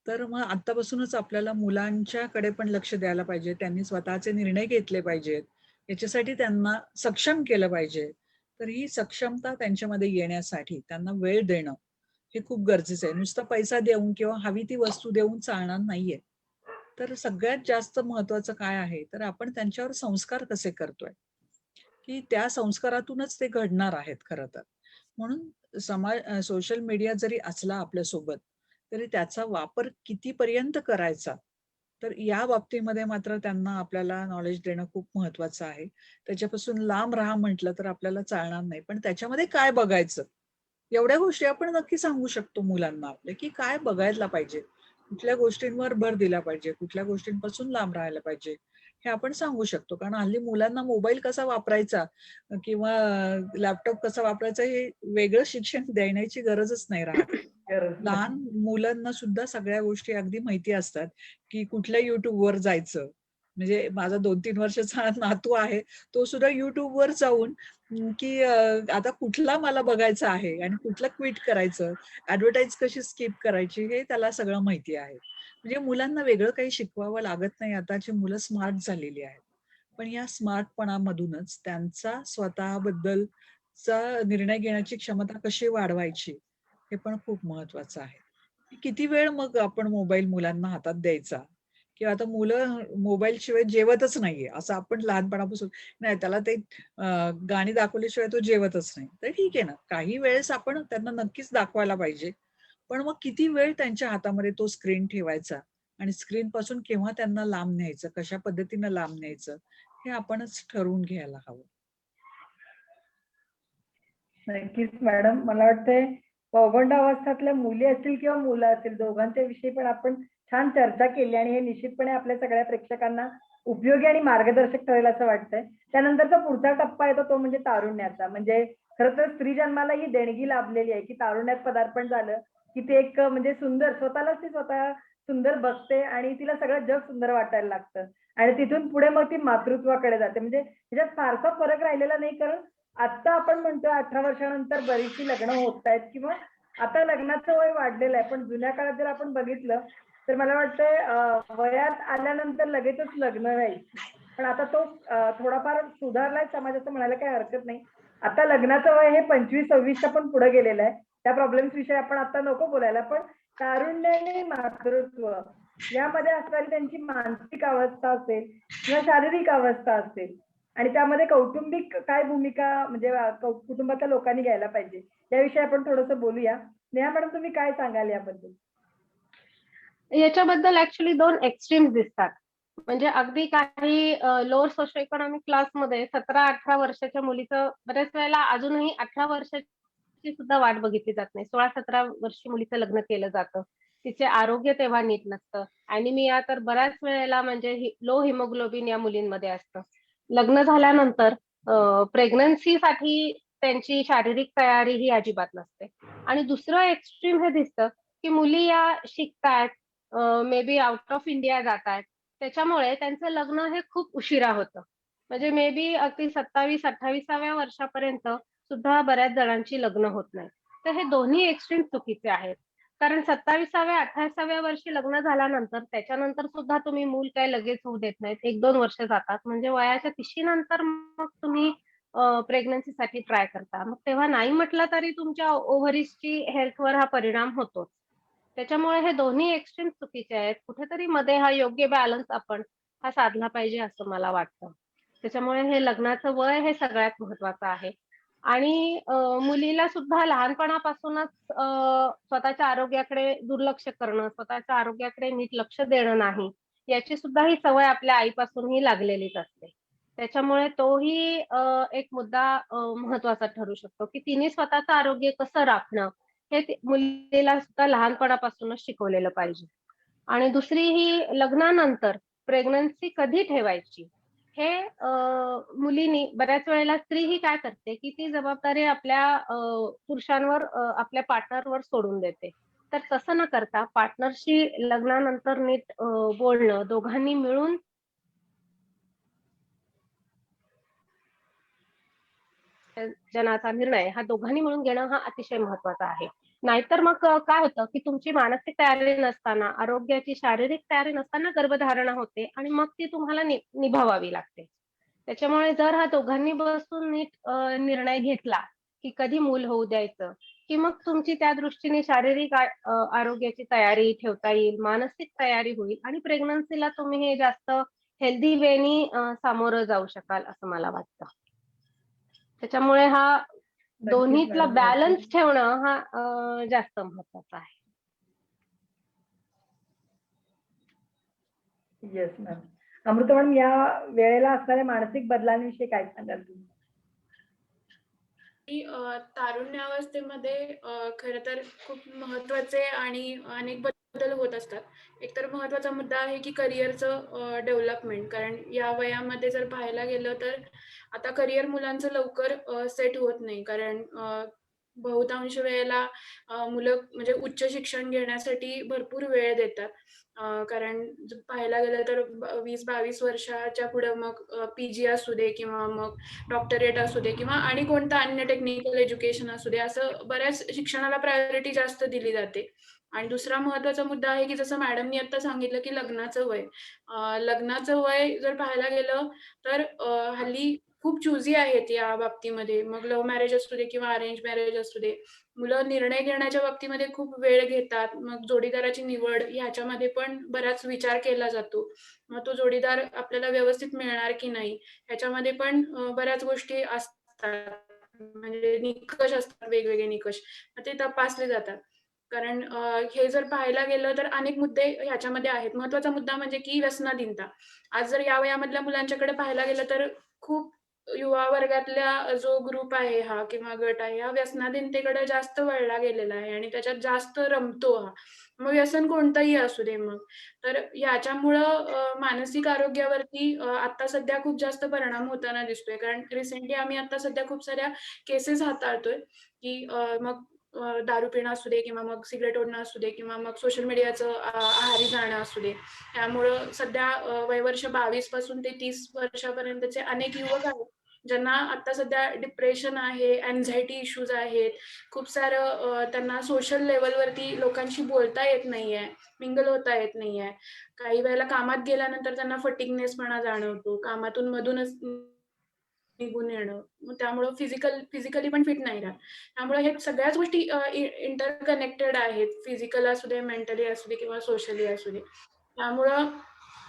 तर मग आत्तापासूनच आपल्याला मुलांच्याकडे पण लक्ष द्यायला पाहिजे. त्यांनी स्वतःचे निर्णय घेतले पाहिजेत. याच्यासाठी त्यांना सक्षम केलं पाहिजे. तर ही सक्षमता त्यांच्यामध्ये येण्यासाठी त्यांना वेळ देणं हे खूप गरजेचं आहे. नुसता पैसा देऊन किंवा हवी ती वस्तू देऊन चालणार नाहीये. तर सगळ्यात जास्त महत्वाचं काय आहे, तर आपण त्यांच्यावर संस्कार कसे करतोय, की त्या संस्कारातूनच ते घडणार आहेत खरं तर. म्हणून सोशल मीडिया जरी असला आपल्यासोबत, तरी त्याचा वापर कितीपर्यंत करायचा, तर या बाबतीमध्ये मात्र त्यांना आपल्याला नॉलेज देणं खूप महत्वाचं आहे. त्याच्यापासून लांब राहा म्हटलं तर आपल्याला चालणार नाही. पण त्याच्यामध्ये काय बघायचं? एवढ्या गोष्टी आपण नक्की सांगू शकतो मुलांना आपल्या, की काय बघायला पाहिजे, कुठल्या गोष्टींवर भर दिला पाहिजे, कुठल्या गोष्टींपासून लांब राहायला पाहिजे, हे आपण सांगू शकतो. कारण हल्ली मुलांना मोबाईल कसा वापरायचा किंवा लॅपटॉप कसा वापरायचा हे वेगळं शिक्षण देण्याची गरजच नाही राहत. गरज नाही. लहान मुलांना सुद्धा सगळ्या गोष्टी अगदी माहिती असतात, की कुठल्या YouTubeवर जायचं. म्हणजे माझा 2-3 वर्षाचा नातू आहे. तो सुद्धा YouTubeवर जाऊन की आता कुठला मला बघायचा आहे आणि कुठलं क्विट करायचं, ॲडव्हर्टाइज कशी स्किप करायची हे त्याला सगळं माहिती आहे. म्हणजे मुलांना वेगळं काही शिकवावं लागत नाही. आताची मुलं स्मार्ट झालेली आहेत. पण या स्मार्टपणामधूनच त्यांचा स्वतःबद्दलचा निर्णय घेण्याची क्षमता कशी वाढवायची, हे पण खूप महत्वाचं आहे. किती वेळ मग आपण मोबाईल मुलांना हातात द्यायचा? किंवा आता मुलं मोबाईलशिवाय जेवतच नाहीये, असं आपण लहानपणापासून नाही त्याला ते गाणी दाखवल्याशिवाय तो जेवतच नाही. तर ठीक आहे ना, काही वेळेस आपण त्यांना नक्कीच दाखवायला पाहिजे. पण मग किती वेळ त्यांच्या हातामध्ये तो स्क्रीन ठेवायचा आणि स्क्रीनपासून केव्हा त्यांना लांब न्यायचं, कशा पद्धतीनं लांब न्यायचं, हे आपणच ठरवून घ्यायला हवं. नक्कीच मॅडम. मला वाटतंय पौगंडावस्थातल्या मुली असतील किंवा मुलं असतील दोघांच्या विषयी पण आपण छान चर्चा केली आणि हे निश्चितपणे आपल्या सगळ्या प्रेक्षकांना उपयोगी आणि मार्गदर्शक ठरेल असं वाटतंय. त्यानंतरचा पुढचा टप्पा येतो तो म्हणजे तारुण्याचा. म्हणजे खरं तर स्त्री जन्माला ही देणगी लाभलेली आहे की तारुण्यात पदार्पण झालं की ते एक म्हणजे सुंदर स्वतःलाच ती स्वतः सुंदर बघते आणि तिला सगळं जग सुंदर वाटायला लागतं आणि तिथून पुढे मग ती मातृत्वाकडे जाते. म्हणजे त्याच्यात फारसा फरक राहिलेला नाही, कारण आता आपण म्हणतो 18 वर्षानंतर बरीचशी लग्न होत आहेत किंवा आता लग्नाचं वय वाढलेलं आहे. पण जुन्या काळात जर आपण बघितलं तर मला वाटतंय वयात आल्यानंतर लगेचच लग्न व्हायची. पण आता तो थोडाफार सुधारलाय समाज असं म्हणायला काही हरकत नाही. आता लग्नाचं वय हे 25-26च्या पण पुढे गेलेलं आहे. त्या प्रॉब्लेम्स विषयी आपण आता नको बोलायला. पण तारुण्य आणि मातृत्व यामध्ये असणारी त्यांची मानसिक अवस्था असेल किंवा शारीरिक अवस्था असेल आणि त्यामध्ये कौटुंबिक काय भूमिका म्हणजे कुटुंबातल्या लोकांनी घ्यायला पाहिजे याविषयी आपण थोडंसं बोलूया. नेहा मॅडम तुम्ही काय सांगाल याबद्दल? याच्याबद्दल ऍक्च्युली दोन एक्स्ट्रीम्स दिसतात. म्हणजे अगदी काही लोअर सोशो इकॉनॉमिक क्लासमध्ये 17-18 वर्षाच्या मुलीचं बऱ्याच वेळेला अजूनही 18 वर्षाची सुद्धा वाट बघितली जात नाही. 16-17 वर्षी मुलीचं लग्न केलं जातं. तिचे आरोग्य तेव्हा नीट नसतं. अॅनिमिया तर बऱ्याच वेळेला म्हणजे लो हिमोग्लोबिन या मुलींमध्ये असतं. लग्न झाल्यानंतर प्रेग्नन्सीसाठी त्यांची शारीरिक तयारी ही अजिबात नसते. आणि दुसरं एक्स्ट्रीम हे दिसतं की मुली या शिकतायत, maybe out of India जातायत. त्याच्यामुळे त्यांचं लग्न हे खूप उशिरा होतं. म्हणजे मे बी अगदी 27-28व्या वर्षापर्यंत सुद्धा बऱ्याच जणांची लग्न होत नाही. तर हे दोन्ही एक्स्ट्रीम चुकीचे आहेत. कारण 27व्या-28व्या वर्षी लग्न झाल्यानंतर त्याच्यानंतर सुद्धा तुम्ही मूल काय लगेच होऊ देत नाहीत. 1-2 वर्ष जातात. म्हणजे वयाच्या 30 नंतर मग तुम्ही प्रेग्नन्सीसाठी ट्राय करता. मग तेव्हा नाही म्हटलं तरी तुमच्या ओव्हरीजची हेल्थवर हा परिणाम होतोच. त्याच्यामुळे हे दोन्ही एक्स्ट्रीम चुकीचे आहेत. कुठेतरी मध्ये हा योग्य बॅलन्स आपण हा साधला पाहिजे असं मला वाटतं. त्याच्यामुळे हे लग्नाचं वय हे सगळ्यात महत्वाचं आहे. आणि मुलीला सुद्धा लहानपणापासूनच स्वतःच्या आरोग्याकडे दुर्लक्ष करणं, स्वतःच्या आरोग्याकडे नीट लक्ष देणं नाही, याची सुद्धा ही सवय आपल्या आईपासूनही लागलेलीच असते. त्याच्यामुळे तोही एक मुद्दा महत्वाचा ठरू शकतो, की तिने स्वतःचं आरोग्य कसं राखणं हे मुलीला सुद्धा लहानपणापासूनच शिकवलेलं पाहिजे. आणि दुसरी ही लग्नानंतर प्रेग्नन्सी कधी ठेवायची हे मुलींनी बऱ्याच वेळेला स्त्री ही काय करते की ती जबाबदारी आपल्या पुरुषांवर आपल्या पार्टनरवर सोडून देते. तर तसं न करता पार्टनरशी लग्नानंतर नीट बोलणं, दोघांनी मिळून जनाचा निर्णय हा दोघांनी मिळून घेणं हा अतिशय महत्वाचा आहे. नाहीतर मग काय होतं की तुमची मानसिक तयारी नसताना, आरोग्याची शारीरिक तयारी नसताना गर्भधारणा होते आणि मग ती तुम्हाला निभावावी लागते. त्याच्यामुळे जर हा दोघांनी बसून नीट निर्णय घेतला की कधी मूल होऊ द्यायचं, की मग तुमची त्या दृष्टीने शारीरिक आरोग्याची तयारी ठेवता येईल, मानसिक तयारी होईल आणि प्रेग्नन्सीला तुम्ही हे जास्त हेल्दी वेनी सामोरं जाऊ शकाल असं मला वाटतं. त्याच्यामुळे हा नक्कीच दोन्हीतला मॅडम, बॅलन्स ठेवणं हा जास्त महत्वाचा आहे. Yes ma'am. अमृता मॅडम, या वेळेला असणाऱ्या मानसिक बदलांविषयी काय सांगाल तुम्ही? की तारुण्यावस्थेमध्ये खरं तर खूप महत्त्वाचे आणि अनेक बदल होत असतात. एकतर महत्त्वाचा मुद्दा आहे की करिअरचं डेव्हलपमेंट. कारण या वयामध्ये जर पाहायला गेलं तर आता करिअर मुलांचं लवकर सेट होत नाही. कारण बहुतांश वेळेला मुलं म्हणजे उच्च शिक्षण घेण्यासाठी भरपूर वेळ देतात. कारण पाहायला गेलं तर 20-22 वर्षाच्या पुढं मग पी-जी असू दे किंवा मग डॉक्टरेट असू दे किंवा आणि कोणतं अन्य टेक्निकल एज्युकेशन असू दे, असं बऱ्याच शिक्षणाला प्रायोरिटी जास्त दिली जाते. आणि दुसरा महत्त्वाचा मुद्दा आहे की जसं मॅडमनी आता सांगितलं की लग्नाचं वय. लग्नाचं वय जर पाहायला गेलं तर हल्ली खूप चूझी आहेत या बाबतीमध्ये. मग लव्ह मॅरेज असू दे किंवा अरेंज मॅरेज असू दे. मुलं निर्णय घेण्याच्या बाबतीमध्ये खूप वेळ घेतात. मग जोडीदाराची निवड ह्याच्यामध्ये पण बराच विचार केला जातो. मग तो जोडीदार आपल्याला व्यवस्थित मिळणार की नाही ह्याच्यामध्ये पण बऱ्याच गोष्टी असतात. म्हणजे निकष असतात, वेगवेगळे निकष. मग ते तपासले जातात. कारण हे जर पाहायला गेलं तर अनेक मुद्दे ह्याच्यामध्ये आहेत. महत्त्वाचा मुद्दा म्हणजे की व्यसनाधीनता. आज जर या वयामधल्या मुलांच्याकडे पाहायला गेलं तर खूप युवा वर्गातल्या जो ग्रुप आहे हा किंवा गट आहे, हा व्यसनाधीनतेकडे जास्त वळला गेलेला आहे आणि त्याच्यात जास्त रमतो हा. मग व्यसन कोणतंही असू दे मग. तर ह्याच्यामुळं मानसिक आरोग्यावरती आता सध्या खूप जास्त परिणाम होताना दिसतोय. कारण रिसेंटली आम्ही आता सध्या खूप साऱ्या केसेस हाताळतोय, की मग दारू पिणं असू दे किंवा मग सिगारेट ओढणं असू दे किंवा मग सोशल मीडियाचं आहारी जाणं असू दे. त्यामुळं सध्या वयवर्ष 22 पासून ते 30 वर्षापर्यंतचे अनेक युवक आहेत, ज्यांना आता सध्या डिप्रेशन आहे, अँक्झायटी इश्यूज आहेत. खूप सारं त्यांना सोशल लेव्हलवरती लोकांशी बोलता येत नाहीये, मिंगल होता येत नाहीये. काही वेळेला कामात गेल्यानंतर त्यांना फटिगनेसपणा जाणवतो. कामातून मधूनच निघून येणं. मग त्यामुळं फिजिकली पण फिट नाही राहत. त्यामुळे हे सगळ्याच गोष्टी इंटरकनेक्टेड आहेत. फिजिकल असू दे, मेंटली असू दे किंवा सोशली असू दे. त्यामुळं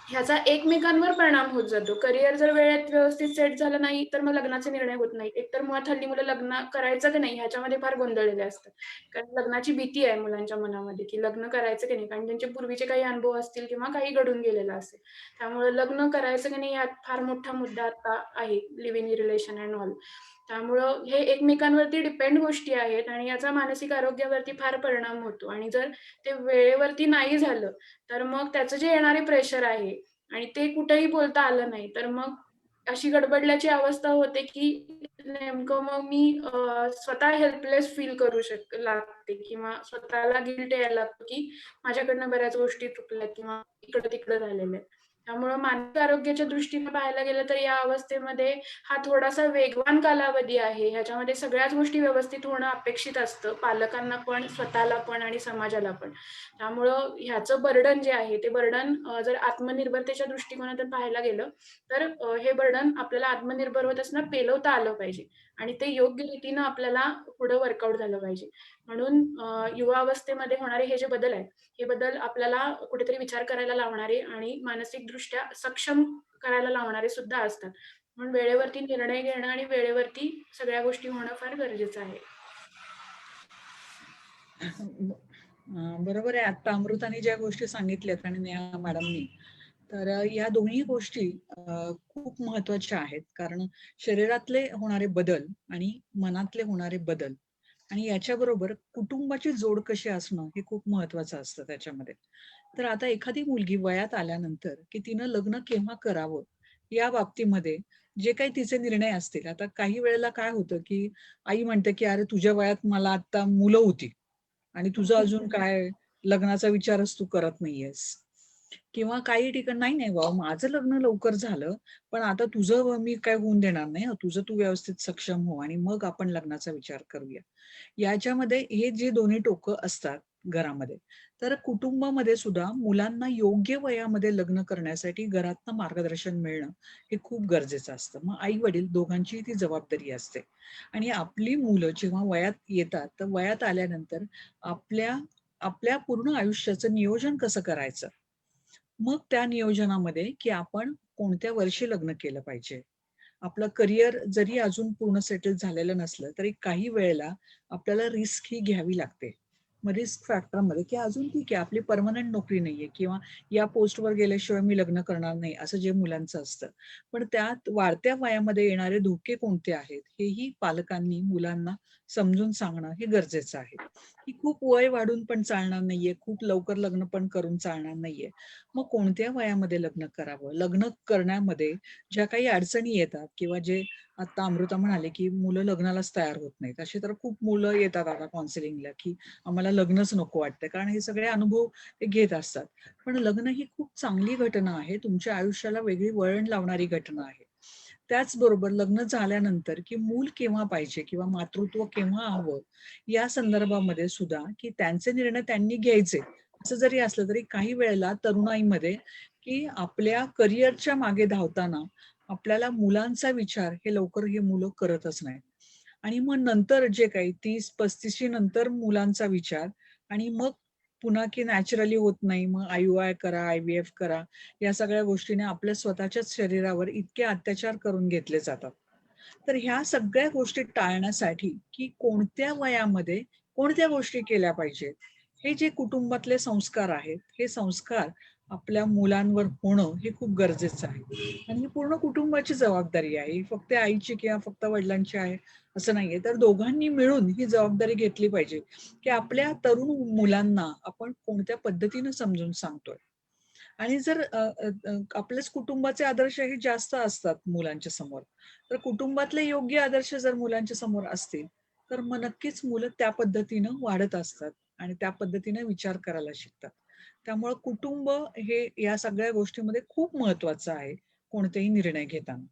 ह्याचा एकमेकांवर परिणाम होत जातो. करिअर जर वेळेत व्यवस्थित सेट झालं नाही, तर मग लग्नाचे निर्णय होत नाहीत. एकतर मुळात हल्ली मुलं लग्न करायचं की नाही ह्याच्यामध्ये फार गोंधळलेले असतात. कारण लग्नाची भीती आहे मुलांच्या मनामध्ये, की लग्न करायचं की नाही. कारण त्यांचे पूर्वीचे काही अनुभव असतील किंवा काही घडून गेलेलं असेल. त्यामुळे लग्न करायचं की नाही यात फार मोठा मुद्दा आता आहे. Live in relation and all. त्यामुळं हे एकमेकांवरती डिपेंड गोष्टी आहेत आणि याचा मानसिक आरोग्यावरती फार परिणाम होतो आणि जर ते वेळेवरती नाही झालं, तर मग त्याचं जे येणारे प्रेशर आहे आणि ते कुठेही बोलता आलं नाही, तर मग अशी गडबडल्याची अवस्था होते, की नेमकं मग मी स्वतः हेल्पलेस फील करू लागते किंवा स्वतःला गिल्ट यायला लागतो, की माझ्याकडनं बऱ्याच गोष्टी चुकल्यात किंवा इकडं-तिकडं झालेल्या आहेत. त्यामुळं मानसिक आरोग्याच्या दृष्टीने पाहायला गेलं तर या अवस्थेमध्ये हा थोडासा वेगवान कालावधी आहे. ह्याच्यामध्ये सगळ्याच गोष्टी व्यवस्थित होणं अपेक्षित असतं. पालकांना पण, स्वतःला पण आणि समाजाला पण. त्यामुळं ह्याचं बर्डन जे आहे ते बर्डन जर आत्मनिर्भरतेच्या दृष्टिकोनातून पाहायला गेलं तर हे बर्डन आपल्याला आत्मनिर्भर होत असताना पेलवता आलं पाहिजे आणि ते योग्य रीतीनं आपल्याला पुढं वर्कआउट झालं पाहिजे. म्हणून युवा अवस्थेमध्ये होणारे हे जे बदल आहेत, हे बदल आपल्याला कुठेतरी विचार करायला लावणारे आणि मानसिकदृष्ट्या सक्षम करायला लावणारे सुद्धा असतात. म्हणून वेळेवरती निर्णय घेणं आणि वेळेवरती सगळ्या गोष्टी होणं फार गरजेचं आहे. बरोबर आहे. आता अमृताने ज्या गोष्टी सांगितल्यात आणि नेहा मॅडमनी, तर या दोन्ही गोष्टी खूप महत्वाच्या आहेत. कारण शरीरातले होणारे बदल आणि मनातले होणारे बदल आणि याच्याबरोबर कुटुंबाची जोड कशी असणं हे खूप महत्वाचं असतं त्याच्यामध्ये. तर आता एखादी मुलगी वयात आल्यानंतर की तिनं लग्न केव्हा करावं या बाबतीमध्ये जे काही तिचे निर्णय असतील. आता काही वेळेला काय होतं की आई म्हणते की अरे तुझ्या वयात मला आता मुलं होती आणि तुझं अजून काय लग्नाचा विचारच तू करत नाहीयेस. किंवा काही ठिकाणी नाही नाही बाबा माझं लग्न लवकर झालं पण आता तुझं मी काय होऊन देणार नाही तुझं तू व्यवस्थित सक्षम हो आणि मग आपण लग्नाचा विचार करूया. याच्यामध्ये हे जे दोन्ही टोकं असतात घरामध्ये. तर कुटुंबामध्ये सुद्धा मुलांना योग्य वयामध्ये लग्न करण्यासाठी घरातनं मार्गदर्शन मिळणं हे खूप गरजेचं असतं. मग आई वडील दोघांची ती जबाबदारी असते. आणि आपली मुलं जेव्हा वयात येतात तर वयात आल्यानंतर आपल्या आपल्या पूर्ण आयुष्याचं नियोजन कसं करायचं. मग त्या नियोजनामध्ये की आपण कोणत्या वर्षी लग्न केलं पाहिजे. आपलं करिअर जरी अजून पूर्ण सेटल झालेलं नसलं तरी काही वेळेला आपल्याला रिस्क ही घ्यावी लागते. मग रिस्क फॅक्टरमध्ये की अजून ठीक आहे आपली परमनंट नोकरी नाहीये किंवा या पोस्टवर गेल्याशिवाय मी लग्न करणार नाही असं जे मुलांचं असतं. पण त्यात वाढत्या वयामध्ये येणारे धोके कोणते आहेत हेही पालकांनी मुलांना समजून सांगणं हे गरजेचं आहे. की खूप वय वाढून पण चालणार नाहीये, खूप लवकर लग्न पण करून चालणार नाहीये. मग कोणत्या वयामध्ये लग्न करावं, लग्न करण्यामध्ये ज्या काही अडचणी येतात किंवा जे आता अमृता म्हणाले की मुलं लग्नालाच तयार होत नाहीत. अशी तर खूप मुलं येतात आता काउन्सिलिंगला की आम्हाला लग्नच नको वाटतं कारण हे सगळे अनुभव ते घेत असतात. पण लग्न ही खूप चांगली घटना आहे. तुमच्या आयुष्याला वेगळी वळण लावणारी घटना आहे. त्याचबरोबर लग्न झाल्यानंतर की मूल केव्हा पाहिजे किंवा मातृत्व केव्हा हवं या संदर्भामध्ये सुद्धा की त्यांचे निर्णय त्यांनी घ्यायचे. असं जरी असलं तरी काही वेळेला तरुणाईमध्ये की आपल्या करिअरच्या मागे धावताना आपल्याला मुलांचा विचार हे लवकर हे मुलं करतच नाही. आणि मग नंतर जे काही 30-35 नंतर मुलांचा विचार आणि मग पुन्हा की नॅचरली होत नाही. मग IUI करा, IVF करा. या सगळ्या गोष्टीने आपल्या स्वतःच्याच शरीरावर इतके अत्याचार करून घेतले जातात. तर ह्या सगळ्या गोष्टी टाळण्यासाठी की कोणत्या वयामध्ये कोणत्या गोष्टी केल्या पाहिजेत. हे जे कुटुंबातले संस्कार आहेत, हे संस्कार आपल्या मुलांवर होणं हे खूप गरजेचं आहे. आणि ही पूर्ण कुटुंबाची जबाबदारी आहे. ही फक्त आईची किंवा फक्त वडिलांची आहे असं नाहीये. तर दोघांनी मिळून ही जबाबदारी घेतली पाहिजे, की आपल्या तरुण मुलांना आपण कोणत्या पद्धतीनं समजून सांगतोय. आणि जर आपल्याच कुटुंबाचे आदर्श हे जास्त असतात मुलांच्या समोर. तर कुटुंबातले योग्य आदर्श जर मुलांच्या समोर असतील, तर मग नक्कीच मुलं त्या पद्धतीनं वाढत असतात आणि त्या पद्धतीने विचार करायला शिकतात. त्यामुळे कुटुंब हे या सगळ्या गोष्टींमध्ये खूप महत्वाचं आहे, कोणतेही निर्णय घेताना.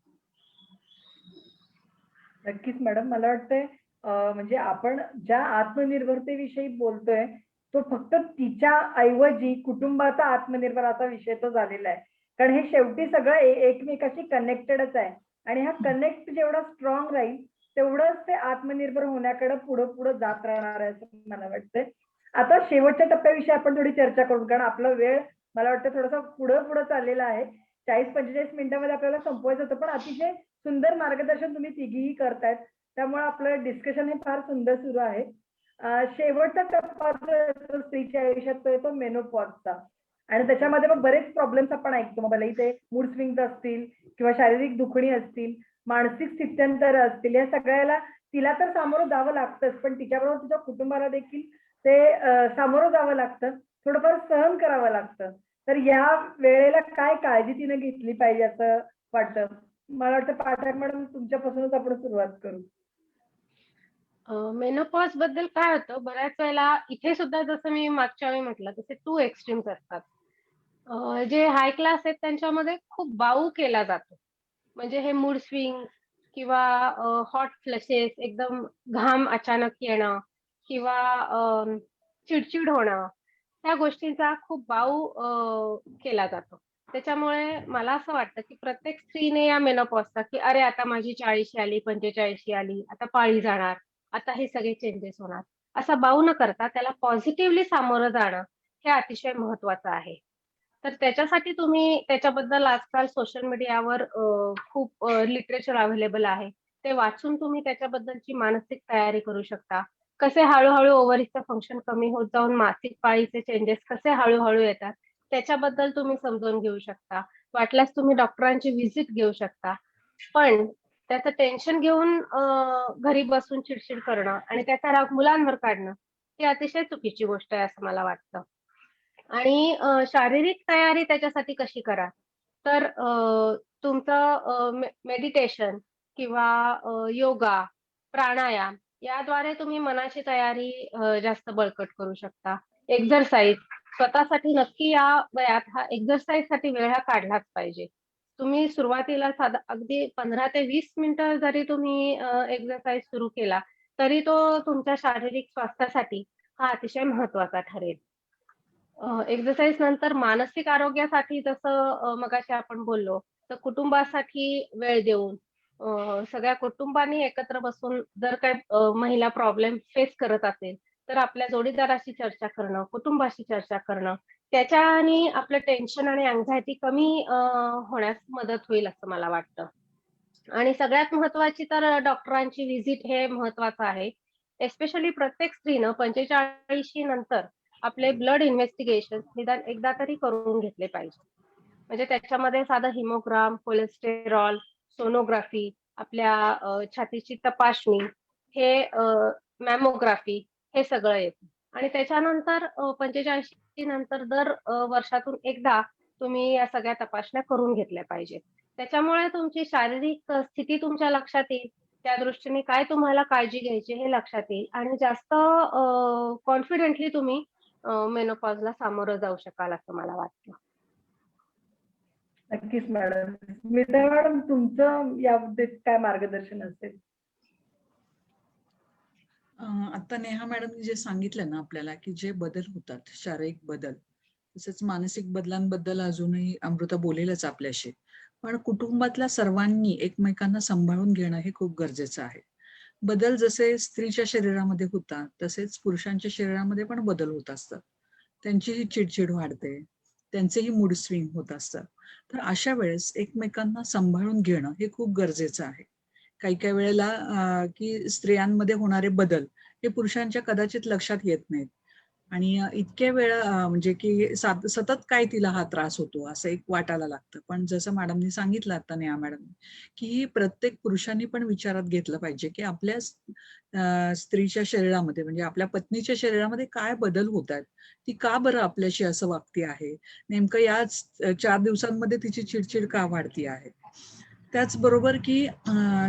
नक्कीच मॅडम. मला वाटतंय म्हणजे आपण ज्या आत्मनिर्भरतेविषयी बोलतोय, तो फक्त तिच्या ऐवजी कुटुंबाचा आत्मनिर्भराचा विषय तो झालेला आहे. कारण हे शेवटी सगळं एकमेकाशी कनेक्टेडच आहे आणि हा कनेक्ट जेवढा स्ट्रॉंग राहील, तेवढंच ते आत्मनिर्भर होण्याकडे पुढं-पुढं जात राहणार आहे असं मला वाटतंय. आता शेवटच्या टप्प्याविषयी आपण थोडी चर्चा करू कारण आपला वेळ मला वाटतं थोडासा पुढं-पुढं चाललेला आहे. 40-45 मिनिटांमध्ये आपल्याला संपवायचं होतं, पण अतिशय सुंदर मार्गदर्शन तुम्ही तिघीही करतायत. त्यामुळे आपलं डिस्कशन हे फार सुंदर सुरू आहे. शेवटचा टप्पा जो येतो स्त्रीच्या आयुष्यात तो येतो मेनोपॉजचा आणि त्याच्यामध्ये मग बरेच प्रॉब्लेम्स आपण ऐकतो. मग भलेही ते मूड स्विंग्स असतील किंवा शारीरिक दुखणी असतील, मानसिक स्थित्यंतर असतील, या सगळ्याला तिला तर सामोरं जावं लागतंच, पण तिच्याबरोबर तिच्या कुटुंबाला देखील ते सामोरं जावं लागतं. थोडंफार सहन करावं लागतं. तर या वेळेला काय काळजी तिने घेतली पाहिजे असं वाटतं? मला वाटतं पाठक मॅडम तुमच्यापासूनच आपण सुरुवात करू. मेनोपॉज बद्दल काय होतं, बऱ्याच वेळेला इथे सुद्धा जसं मी मागच्या वेळी म्हटलं, तसे 2 एक्स्ट्रीम्स असतात. जे हाय क्लास आहेत त्यांच्यामध्ये खूप बाऊ केला जातो. म्हणजे हे मूड स्विंग किंवा हॉट फ्लशेस, एकदम घाम अचानक येणं किंवा चिडचिड होणं, ह्या गोष्टींचा खूप बाऊ केला जातो. त्याच्यामुळे मला असं वाटतं, की प्रत्येक स्त्रीने या मेनोपॉजचा, की अरे आता माझी 40शी आली, 45शी आली, आता पाळी जाणार, आता हे सगळे चेंजेस होणार. असा बाऊ न करता त्याला पॉझिटिव्हली सामोरं जाणं हे अतिशय महत्वाचं आहे. तर त्याच्यासाठी तुम्ही त्याच्याबद्दल आजकाल सोशल मीडियावर खूप लिटरेचर अवेलेबल आहे. ते वाचून तुम्ही त्याच्याबद्दलची मानसिक तयारी करू शकता. कसे हळू-हळू ओव्हरीजचं फंक्शन कमी होत जाऊन मासिक पाळीचे चेंजेस कसे हळू-हळू येतात, त्याच्याबद्दल तुम्ही समजून घेऊ शकता. वाटल्यास तुम्ही डॉक्टरांची व्हिजिट घेऊ शकता. पण त्याचं टेन्शन घेऊन घरी बसून चिडचिड करणं आणि त्याचा राग मुलांवर काढणं ही अतिशय चुकीची गोष्ट आहे असं मला वाटतं. आणि शारीरिक तयारी त्याच्यासाठी कशी करा? तर तुमचं मेडिटेशन किंवा योगा, प्राणायाम याद्वारे तुम्ही मनाची तयारी जास्त बळकट करू शकता. एक्सरसाइज स्वतःसाठी नक्की या वयात हा एक्सरसाइजसाठी वेळ हा काढलाच पाहिजे. तुम्ही सुरुवातीला साधा अगदी 15 ते 20 मिनिटं जरी तुम्ही एक्सरसाइज सुरू केला, तरी तो तुमच्या शारीरिक स्वास्थ्यासाठी हा अतिशय महत्त्वाचा ठरेल. एक्सरसाइज नंतर मानसिक आरोग्यासाठी जसं मगाशी आपण बोललो, तर कुटुंबासाठी वेळ देऊन सगळ्या कुटुंबानी एकत्र बसून जर काही महिला प्रॉब्लेम फेस करत असेल, तर आपल्या जोडीदाराशी चर्चा करणं, कुटुंबाशी चर्चा करणं, त्याच्याने आपलं टेन्शन आणि अँक्झायटी कमी होण्यास मदत होईल असं मला वाटतं. आणि सगळ्यात महत्त्वाची तर डॉक्टरांची व्हिजिट हे महत्त्वाचं आहे. एस्पेशली प्रत्येक स्त्रीनं 45 नंतर आपले ब्लड इन्व्हेस्टिगेशन निदान एकदा तरी करून घेतले पाहिजे. म्हणजे त्याच्यामध्ये साधं हिमोग्राम, कोलेस्टेरॉल, सोनोग्राफी, आपल्या छातीची तपासणी, हे मॅमोग्राफी हे सगळं येतं. आणि त्याच्यानंतर 45 नंतर दर वर्षातून एकदा तुम्ही या सगळ्या तपासण्या करून घेतल्या पाहिजेत. त्याच्यामुळे तुमची शारीरिक स्थिती तुमच्या लक्षात येईल. त्या दृष्टीने काय तुम्हाला काळजी घ्यायची हे लक्षात येईल आणि जास्त कॉन्फिडेंटली तुम्ही मेनोपॉजला सामोरं जाऊ शकाल असं मला वाटतं. नक्कीच मॅडम. स्मिता मॅडम, तुमचं याबाबतीत काय मार्गदर्शन असेल? आता नेहा मॅडमनी जे सांगितलं ना आपल्याला की जे बदल होतात, शारीरिक बदल, तसेच मानसिक बदलांबद्दल अजूनही अमृता बोलेलच आपल्याशी. पण कुटुंबातल्या सर्वांनी एकमेकांना सांभाळून घेणं हे खूप गरजेचं आहे. बदल जसे स्त्रीच्या शरीरामध्ये होतात, तसेच पुरुषांच्या शरीरामध्ये पण बदल होत असतात. त्यांचीही चिडचिड वाढते, त्यांचेही मूड स्विंग होत असतात. तर अशा वेळेस एकमेकांना सांभाळून घेणं हे खूप गरजेचं आहे. काही काही वेळेला की स्त्रियांमध्ये होणारे बदल हे पुरुषांच्या कदाचित लक्षात येत नाहीत आणि इतक्या वेळा म्हणजे की सतत काय तिला हा त्रास होतो असं एक वाटायला लागतं. पण जसं मॅडमनी सांगितलं आता नेहा मॅडम, की प्रत्येक पुरुषांनी पण विचारात घेतलं पाहिजे की आपल्या स्त्रीच्या शरीरामध्ये म्हणजे आपल्या पत्नीच्या शरीरामध्ये काय बदल होत आहेत, ती का बरं आपल्याशी असं वागती आहे, नेमकं याच 4 दिवसांमध्ये तिची चिडचिड का वाढती आहे. त्याचबरोबर की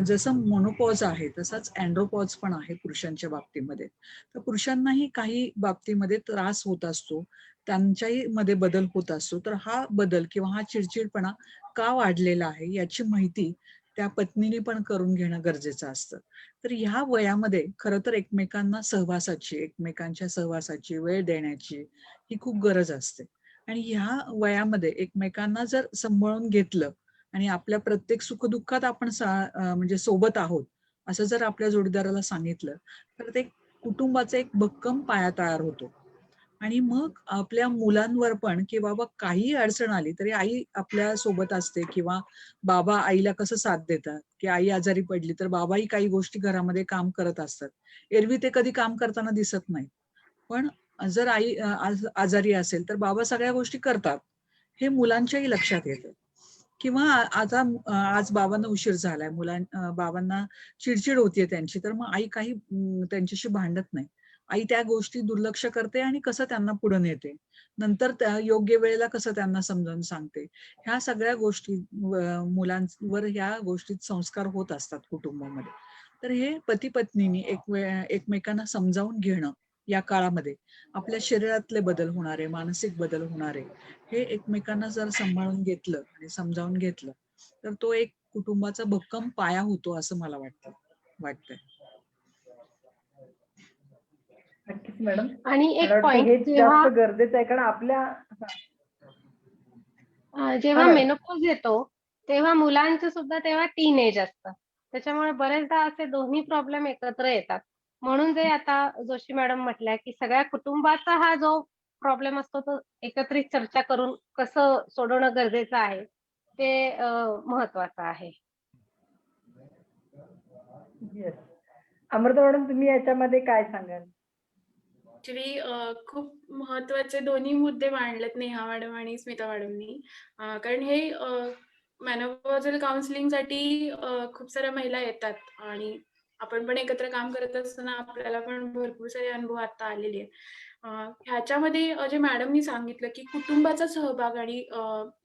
जसं मोनोपॉज आहे तसाच अँड्रोपॉज पण आहे पुरुषांच्या बाबतीमध्ये. तर पुरुषांनाही काही बाबतीमध्ये त्रास होत असतो, त्यांच्याही मध्ये बदल होत असतो. तर हा बदल किंवा हा चिडचिडपणा का वाढलेला आहे याची माहिती त्या पत्नीने पण करून घेणं गरजेचं असतं. तर ह्या वयामध्ये खरं तर एकमेकांच्या सहवासाची वेळ देण्याची ही खूप गरज असते. आणि ह्या वयामध्ये एकमेकांना जर सांभाळून घेतलं आणि आपल्या प्रत्येक सुखदुःखात आपण म्हणजे सोबत आहोत असं जर आपल्या जोडीदाराला सांगितलं, तर ते कुटुंबाचा एक भक्कम पाया तयार होतो. आणि मग आपल्या मुलांवर पण की बाबा काही अडचण आली तरी आई आपल्या सोबत असते किंवा बाबा आईला कसं साथ देतात, की आई आजारी पडली तर बाबाही काही गोष्टी घरामध्ये काम करत असतात. एरवी ते कधी काम करताना दिसत नाही, पण जर आई आजारी असेल तर बाबा सगळ्या गोष्टी करतात, हे मुलांच्याही लक्षात येतं. किंवा आता आज बाबांना उशीर झालाय, बाबांना चिडचिड होतीये त्यांची, तर मग आई काही त्यांच्याशी भांडत नाही. आई त्या गोष्टी दुर्लक्ष करते आणि कसं त्यांना पुढे नेते, नंतर त्या योग्य वेळेला कसं त्यांना समजावून सांगते. ह्या सगळ्या गोष्टी मुलांवर ह्या गोष्टीत संस्कार होत असतात कुटुंबामध्ये. तर हे पती पत्नीने एकमेकांना समजावून घेणं या काळामध्ये आपल्या शरीरातले बदल होणारे, मानसिक बदल होणारे, हे एकमेकांना जर सांभाळून घेतलं आणि समजावून घेतलं तर तो एक कुटुंबाचा भक्कम पाया होतो असं मला वाटतंय. नक्कीच मॅडम. आणि मला एक वाटतं पॉइंट, हेच जेव्हा जास्त गरजेचं आहे, कारण आपल्या जेव्हा मॅडम. मेनोपॉज येतो, तेव्हा मुलांचं सुद्धा तेव्हा टीनेज असतं. त्याच्यामुळे बरेचदा असे दोन्ही प्रॉब्लेम एकत्र येतात. म्हणून जे आता जोशी मॅडम म्हटल्या, की सगळ्या कुटुंबाचा हा जो प्रॉब्लेम असतो तो एकत्रित चर्चा करून कसं सोडवणं गरजेचं आहे, ते महत्वाचं आहे. येस. अमृता मॅडम, तुम्ही याच्यामध्ये काय सांगाल? ऍक्च्युली खूप महत्वाचे दोन्ही मुद्दे मांडलेत नेहा मॅडम आणि स्मिता मॅडमनी. कारण हे मेनोपॉझल काउन्सिलिंगसाठी खूप साऱ्या महिला येतात आणि आपण पण एकत्र काम करत असताना आपल्याला पण भरपूर सारे अनुभव आता आलेले आहेत. ह्याच्यामध्ये जे मॅडमनी सांगितलं, की कुटुंबाचा सहभाग आणि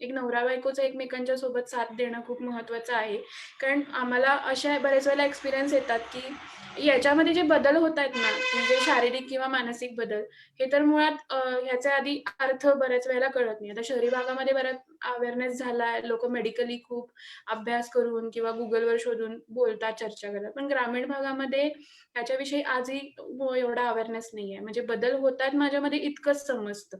एक नवरा-बायकोचा एकमेकांच्या सोबत साथ देणं खूप महत्त्वाचं आहे. कारण आम्हाला अशा बऱ्याच वेळेला एक्सपिरियन्स येतात, की याच्यामध्ये जे बदल होत आहेत ना, म्हणजे शारीरिक किंवा मानसिक बदल, हे तर मुळात ह्याच्या आधी अर्थ बऱ्याच वेळेला कळत नाही. आता शहरी भागामध्ये बराच अवेअरनेस झालाय. लोकं मेडिकली खूप अभ्यास करून किंवा Googleवर शोधून बोलतात, चर्चा करतात. पण ग्रामीण भागामध्ये ह्याच्याविषयी आजही एवढा अवेअरनेस नाहीये. म्हणजे बदल होतायत माझ्यामध्ये इतकंच समजतं.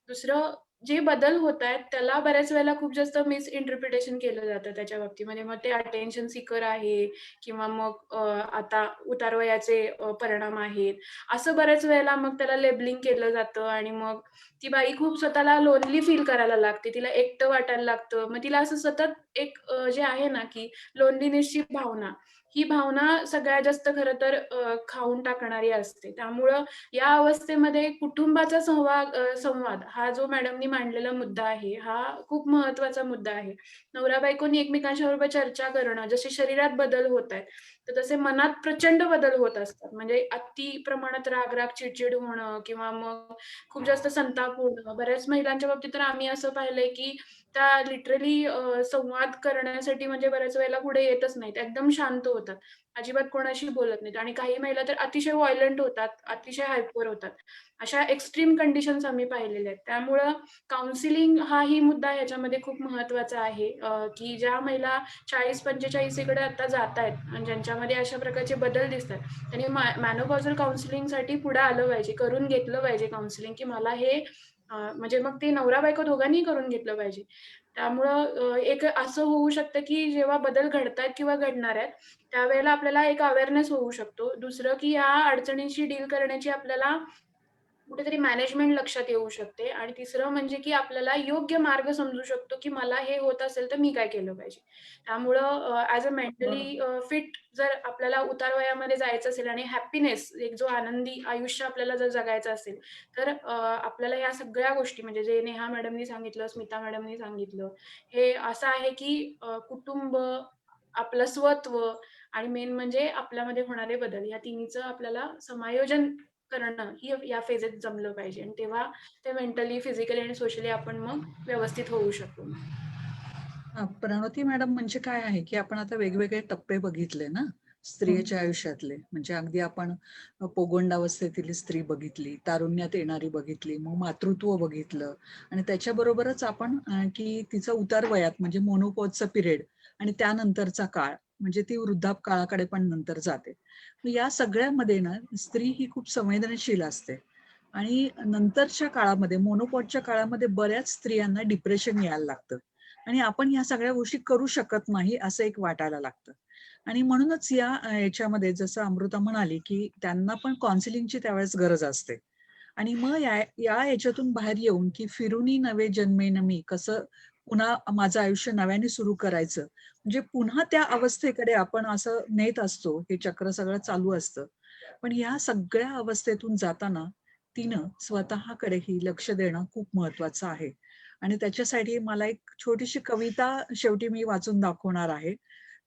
दुसरं जे बदल होतायत त्याला बऱ्याच वेळेला खूप जास्त मिसइंटरप्रिटेशन केलं जातं त्याच्या बाबतीमध्ये. मग ते अटेन्शन सीकर आहे किंवा मग आता उतारवयाचे परिणाम आहेत. असं बऱ्याच वेळेला मग त्याला लेबलिंग केलं जातं आणि मग ती बाई खूप स्वतःला लोनली फील करायला लागते. तिला एकटं वाटायला लागतं. मग तिला असं सतत एक जे आहे ना, की लोनलीनेसची भावना, ही भावना सगळ्यात जास्त खरं तर खाऊन टाकणारी असते. त्यामुळं या अवस्थेमध्ये कुटुंबाचा संवाद हा जो मॅडमनी मांडलेला मुद्दा आहे, हा खूप महत्त्वाचा मुद्दा आहे. नवरा-बायकोनी एकमेकांच्या बरोबर चर्चा करणं, जसे शरीरात बदल होत आहेत, तर तसे मनात प्रचंड बदल होत असतात. म्हणजे अति प्रमाणात राग-राग, चिड होणं किंवा मग खूप जास्त संताप होणं. बऱ्याच महिलांच्या बाबतीत तर आम्ही असं पाहिलंय, की त्या लिटरली संवाद करण्यासाठी म्हणजे बऱ्याच वेळेला पुढे येतच नाहीत. एकदम शांत होतात. अजिबात कोणाशी बोलत नाहीत आणि काही महिला तर अतिशय व्हायलंट होतात, अतिशय हायपर होतात. अशा एक्स्ट्रीम कंडिशन्स आम्ही पाहिलेल्या आहेत. त्यामुळं काउन्सिलिंग हाही मुद्दा ह्याच्यामध्ये खूप महत्त्वाचा आहे, की ज्या महिला 40-45 कडे आता जातायत आणि ज्यांच्यामध्ये अशा प्रकारचे बदल दिसतात, त्यांनी मेनोपॉझल काउन्सिलिंगसाठी पुढे आलं पाहिजे, करून घेतलं पाहिजे काउन्सिलिंग, की मला हे म्हणजे मग ते नवरा-बायको दोघांनीही करून घेतलं पाहिजे. त्यामुळं एक असं होऊ शकतं, की जेव्हा बदल घडतायत किंवा घडणार आहेत, त्यावेळेला आपल्याला एक अवेअरनेस होऊ शकतो. दुसरं, की ह्या अडचणींशी डील करण्याची आपल्याला कुठेतरी मॅनेजमेंट लक्षात येऊ शकते आणि तिसरं म्हणजे, की आपल्याला योग्य मार्ग समजू शकतो, की मला हे होत असेल तर मी काय केलं पाहिजे. त्यामुळं ॲज अ बरोबर. मेंटली फिट जर आपल्याला उतार वयामध्ये जायचं असेल आणि हॅपीनेस एक जो आनंदी आयुष्य आपल्याला जर जगायचं असेल, तर आपल्याला ह्या सगळ्या गोष्टी म्हणजे जे नेहा मॅडमनी सांगितलं, स्मिता मॅडमनी सांगितलं, हे असं आहे, की कुटुंब, आपलं स्वत्व आणि मेन म्हणजे आपल्यामध्ये होणारे बदल, या तिन्हीचं आपल्याला समायोजन करणं ही या फेजेत जमलं पाहिजे आणि तेव्हा ते मेंटली, फिजिकली आणि सोशली आपण मग व्यवस्थित होऊ शकू. प्रणवती मॅडम, म्हणजे काय आहे की आपण आता वेगवेगळे टप्पे बघितले ना स्त्रियेच्या आयुष्यातले. म्हणजे अगदी आपण पौगंडावस्थेतील स्त्री बघितली, तारुण्यात येणारी बघितली, मग मातृत्व बघितलं आणि त्याच्याबरोबरच आपण की तिचा उतार वयात म्हणजे मोनोपॉजचा पिरियड आणि त्यानंतरचा काळ म्हणजे ती वृद्धाप काळाकडे पण नंतर जाते. या सगळ्यामध्ये ना स्त्री ही खूप संवेदनशील असते आणि नंतरच्या काळामध्ये मोनोपॉजच्या काळामध्ये बऱ्याच स्त्रियांना डिप्रेशन यायला लागतं आणि आपण या सगळ्या गोष्टी करू शकत नाही असं एक वाटायला लागतं. आणि म्हणूनच याच्यामध्ये जसं अमृता म्हणाली की त्यांना पण काउन्सिलिंगची त्यावेळेस गरज असते. आणि मग या याच्यातून बाहेर येऊन की फिरूनी नवे जन्मे मी कसं पुन्हा माझं आयुष्य नव्याने सुरू करायचं, म्हणजे पुन्हा त्या अवस्थेकडे आपण असं नेत असतो, हे चक्र सगळं चालू असतं. पण या सगळ्या अवस्थेतून जाताना तिनं स्वतःकडेही लक्ष देणं खूप महत्वाचं आहे. आणि त्याच्यासाठी मला एक छोटीशी कविता शेवटी मी वाचून दाखवणार आहे.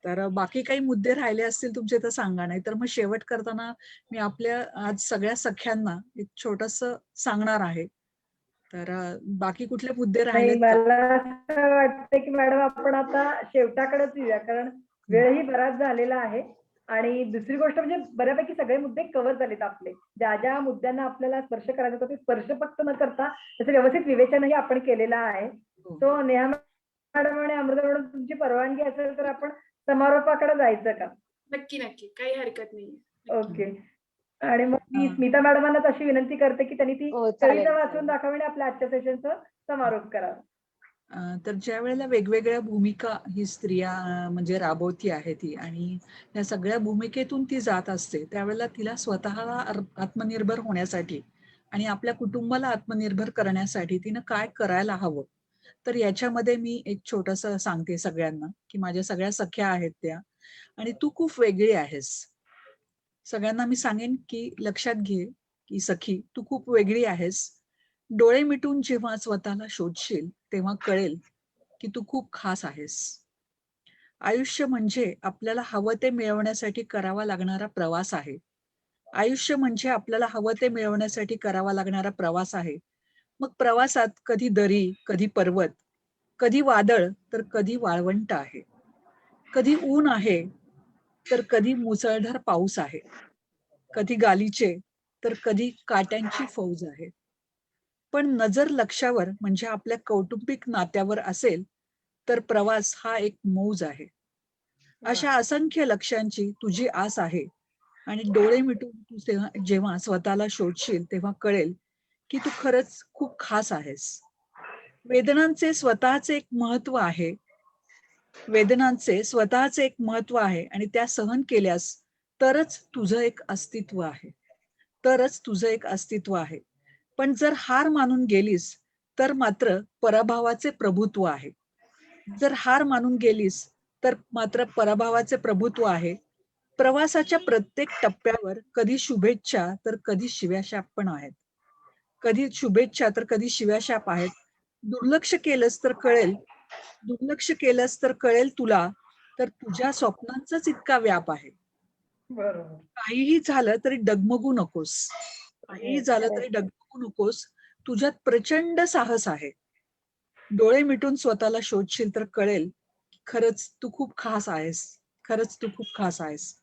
तर बाकी काही मुद्दे राहिले असतील तुमचे तर सांगा, नाही तर मग शेवट करताना मी आपल्या आज सगळ्या सख्यांना एक छोटंसं सांगणार आहे. तर बाकी कुठले मुद्दे नाही, राहिलेत का? मला असं वाटतं की मॅडम आपण आता शेवटाकडेच येऊया, कारण हं. वेळही बराच झालेला आहे. आणि दुसरी गोष्ट म्हणजे बऱ्यापैकी सगळे मुद्दे कव्हर झालेत आपले. ज्या ज्या मुद्द्यांना आपल्याला स्पर्श करायचा होता ते स्पर्श फक्त न करता त्याचं व्यवस्थित विवेचनही आपण केलेलं आहे. हो. तो नेहा मॅडम आणि अमृता मॅडम, तुमची परवानगी असेल तर आपण समारोपाकडे जायचं का? नक्की, नक्की. काही हरकत नाहीये. नक्की. ओके. आणि मग मी अं, स्मिता मॅडमांनाच अशी विनंती करते की त्यांनी ती हो, कविता चालेल, वाचून चालेल. दाखवावी आणि आपल्या आजच्या सेशनचा समारोप करावा. तर ज्या वेळेला वेगवेगळ्या भूमिका ही स्त्रिया म्हणजे राबवती आहे ती आणि या सगळ्या भूमिकेतून ती जात असते, त्यावेळेला तिला स्वतःला आत्मनिर्भर होण्यासाठी आणि आपल्या कुटुंबाला आत्मनिर्भर करण्यासाठी तिनं काय करायला हवं. तर याच्यामध्ये मी एक छोटस सांगते सगळ्यांना की माझ्या सगळ्या सख्या आहेत त्या आणि तू खूप वेगळी आहेस. सगळ्यांना मी सांगेन की लक्षात घे की सखी, तू खूप वेगळी आहेस. डोळे मिटून जेव्हा स्वतःला शोधशील तेव्हा कळेल की तू खूप खास आहेस. आयुष्य म्हणजे आपल्याला हवं ते मिळवण्यासाठी करावा लागणारा प्रवास आहे. आयुष्य म्हणजे आपल्याला हवं ते मिळवण्यासाठी करावा लागणारा प्रवास आहे. मग प्रवासात कधी दरी, कधी पर्वत, कधी वादळ, तर कधी वाळवंट आहे. कधी ऊन आहे, तर कधी मुसळधार पाऊस आहे. कधी गालीचे, तर कधी काट्यांची फौज आहे. पण नजर लक्ष्यावर म्हणजे आपल्या कौटुंबिक नात्यावर असेल, तर प्रवास हा एक मौज आहे. अशा असंख्य लक्ष्यांची तुझी आस आहे आणि डोळे मिटून तू जेव्हा स्वतःला शोधशील तेव्हा कळेल की तू खरंच खूप खास आहेस. वेदनांचे स्वतःचे एक महत्व आहे. वेदनांचे स्वतःचे एक महत्व आहे आणि त्या सहन केल्यास तरच तुझं एक अस्तित्व आहे. तरच तुझं एक अस्तित्व आहे. पण जर हार मानून गेलीस तर मात्र पराभवाचे प्रभुत्व आहे. जर हार मानून गेलीस तर मात्र पराभवाचे प्रभुत्व आहे. प्रवासाच्या प्रत्येक टप्प्यावर कधी शुभेच्छा तर कधी शिव्याशाप पण आहेत. कधी शुभेच्छा तर कधी शिव्याशाप आहेत. दुर्लक्ष केलंस तर कळेल, दुर्लक्ष केलंस तर कळेल तुला, तर तुझ्या स्वप्नांचाच इतका व्याप आहे. बरोबर. काहीही झालं तरी डगमगू नकोस. काहीही Yes, झालं yes. तरी डगमगू नकोस. तुझ्यात प्रचंड साहस आहे. डोळे मिटून स्वतःला शोधशील तर कळेल खरंच तू खूप खास आहेस. खरंच तू खूप खास आहेस.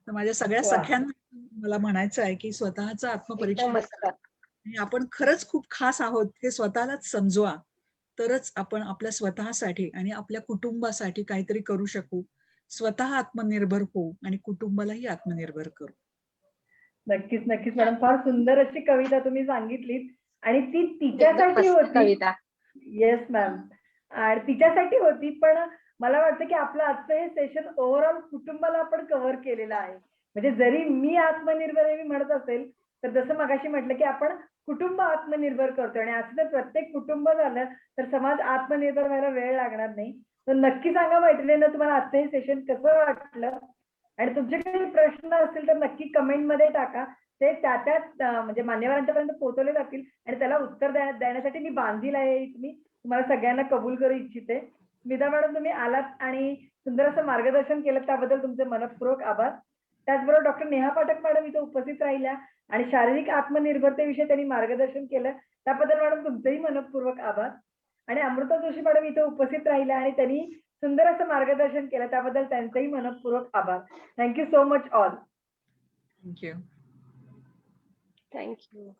तर माझ्या सगळ्या वा. सख्यांना मला म्हणायचं आहे की स्वतःचं आत्मपरीक्षण एकदम मस्त. करा आणि आपण खरंच खूप खास आहोत हे स्वतःलाच समजवा. तरच आपण आपल्या स्वतःसाठी आणि आपल्या कुटुंबासाठी काहीतरी करू शकू. स्वतः आत्मनिर्भर होऊ आणि कुटुंबालाही आत्मनिर्भर करू. नक्कीच नक्कीच मॅडम, फार सुंदर अशी कविता तुम्ही सांगितलीत आणि ती एकदम तिच्यासाठी मस्त होती. कविता. Yes ma'am. आणि तिच्यासाठी होती, पण मला वाटतं की आपलं आजचं हे सेशन ओव्हरऑल कुटुंबाला आपण कव्हर केलेलं आहे. म्हणजे जरी मी आत्मनिर्भर आहे मी म्हणत असेल, तर जसं मगाशी म्हटलं की आपण कुटुंब आत्मनिर्भर करतोय आणि असं जर प्रत्येक कुटुंब झालं तर समाज आत्मनिर्भर व्हायला वेळ लागणार नाही. तर नक्की सांगा मैत्रिणींना तुम्हाला आजचं हे सेशन कसं वाटलं आणि तुमचे काही प्रश्न असतील तर नक्की कमेंटमध्ये टाका. ते त्या म्हणजे मान्यवरांच्या पर्यंत पोहोचवले जातील आणि त्याला उत्तर देण्यासाठी मी बांधील आहे. मी तुम्हाला सगळ्यांना कबूल करू इच्छिते. स्मिता मॅडम, तुम्ही आलात आणि सुंदर असं मार्गदर्शन केलं त्याबद्दल तुमचे मनःपूर्वक आभार. त्याचबरोबर डॉक्टर नेहा पाठक मॅडम इथे उपस्थित राहिल्या आणि शारीरिक आत्मनिर्भरतेविषयी त्यांनी मार्गदर्शन केलं त्याबद्दल मॅडम तुमचेही मनःपूर्वक आभार. आणि अमृता जोशी मॅडम इथे उपस्थित राहिल्या आणि त्यांनी सुंदर असं मार्गदर्शन केलं त्याबद्दल त्यांचेही मनःपूर्वक आभार. Thank you so much all. Thank you. Thank you.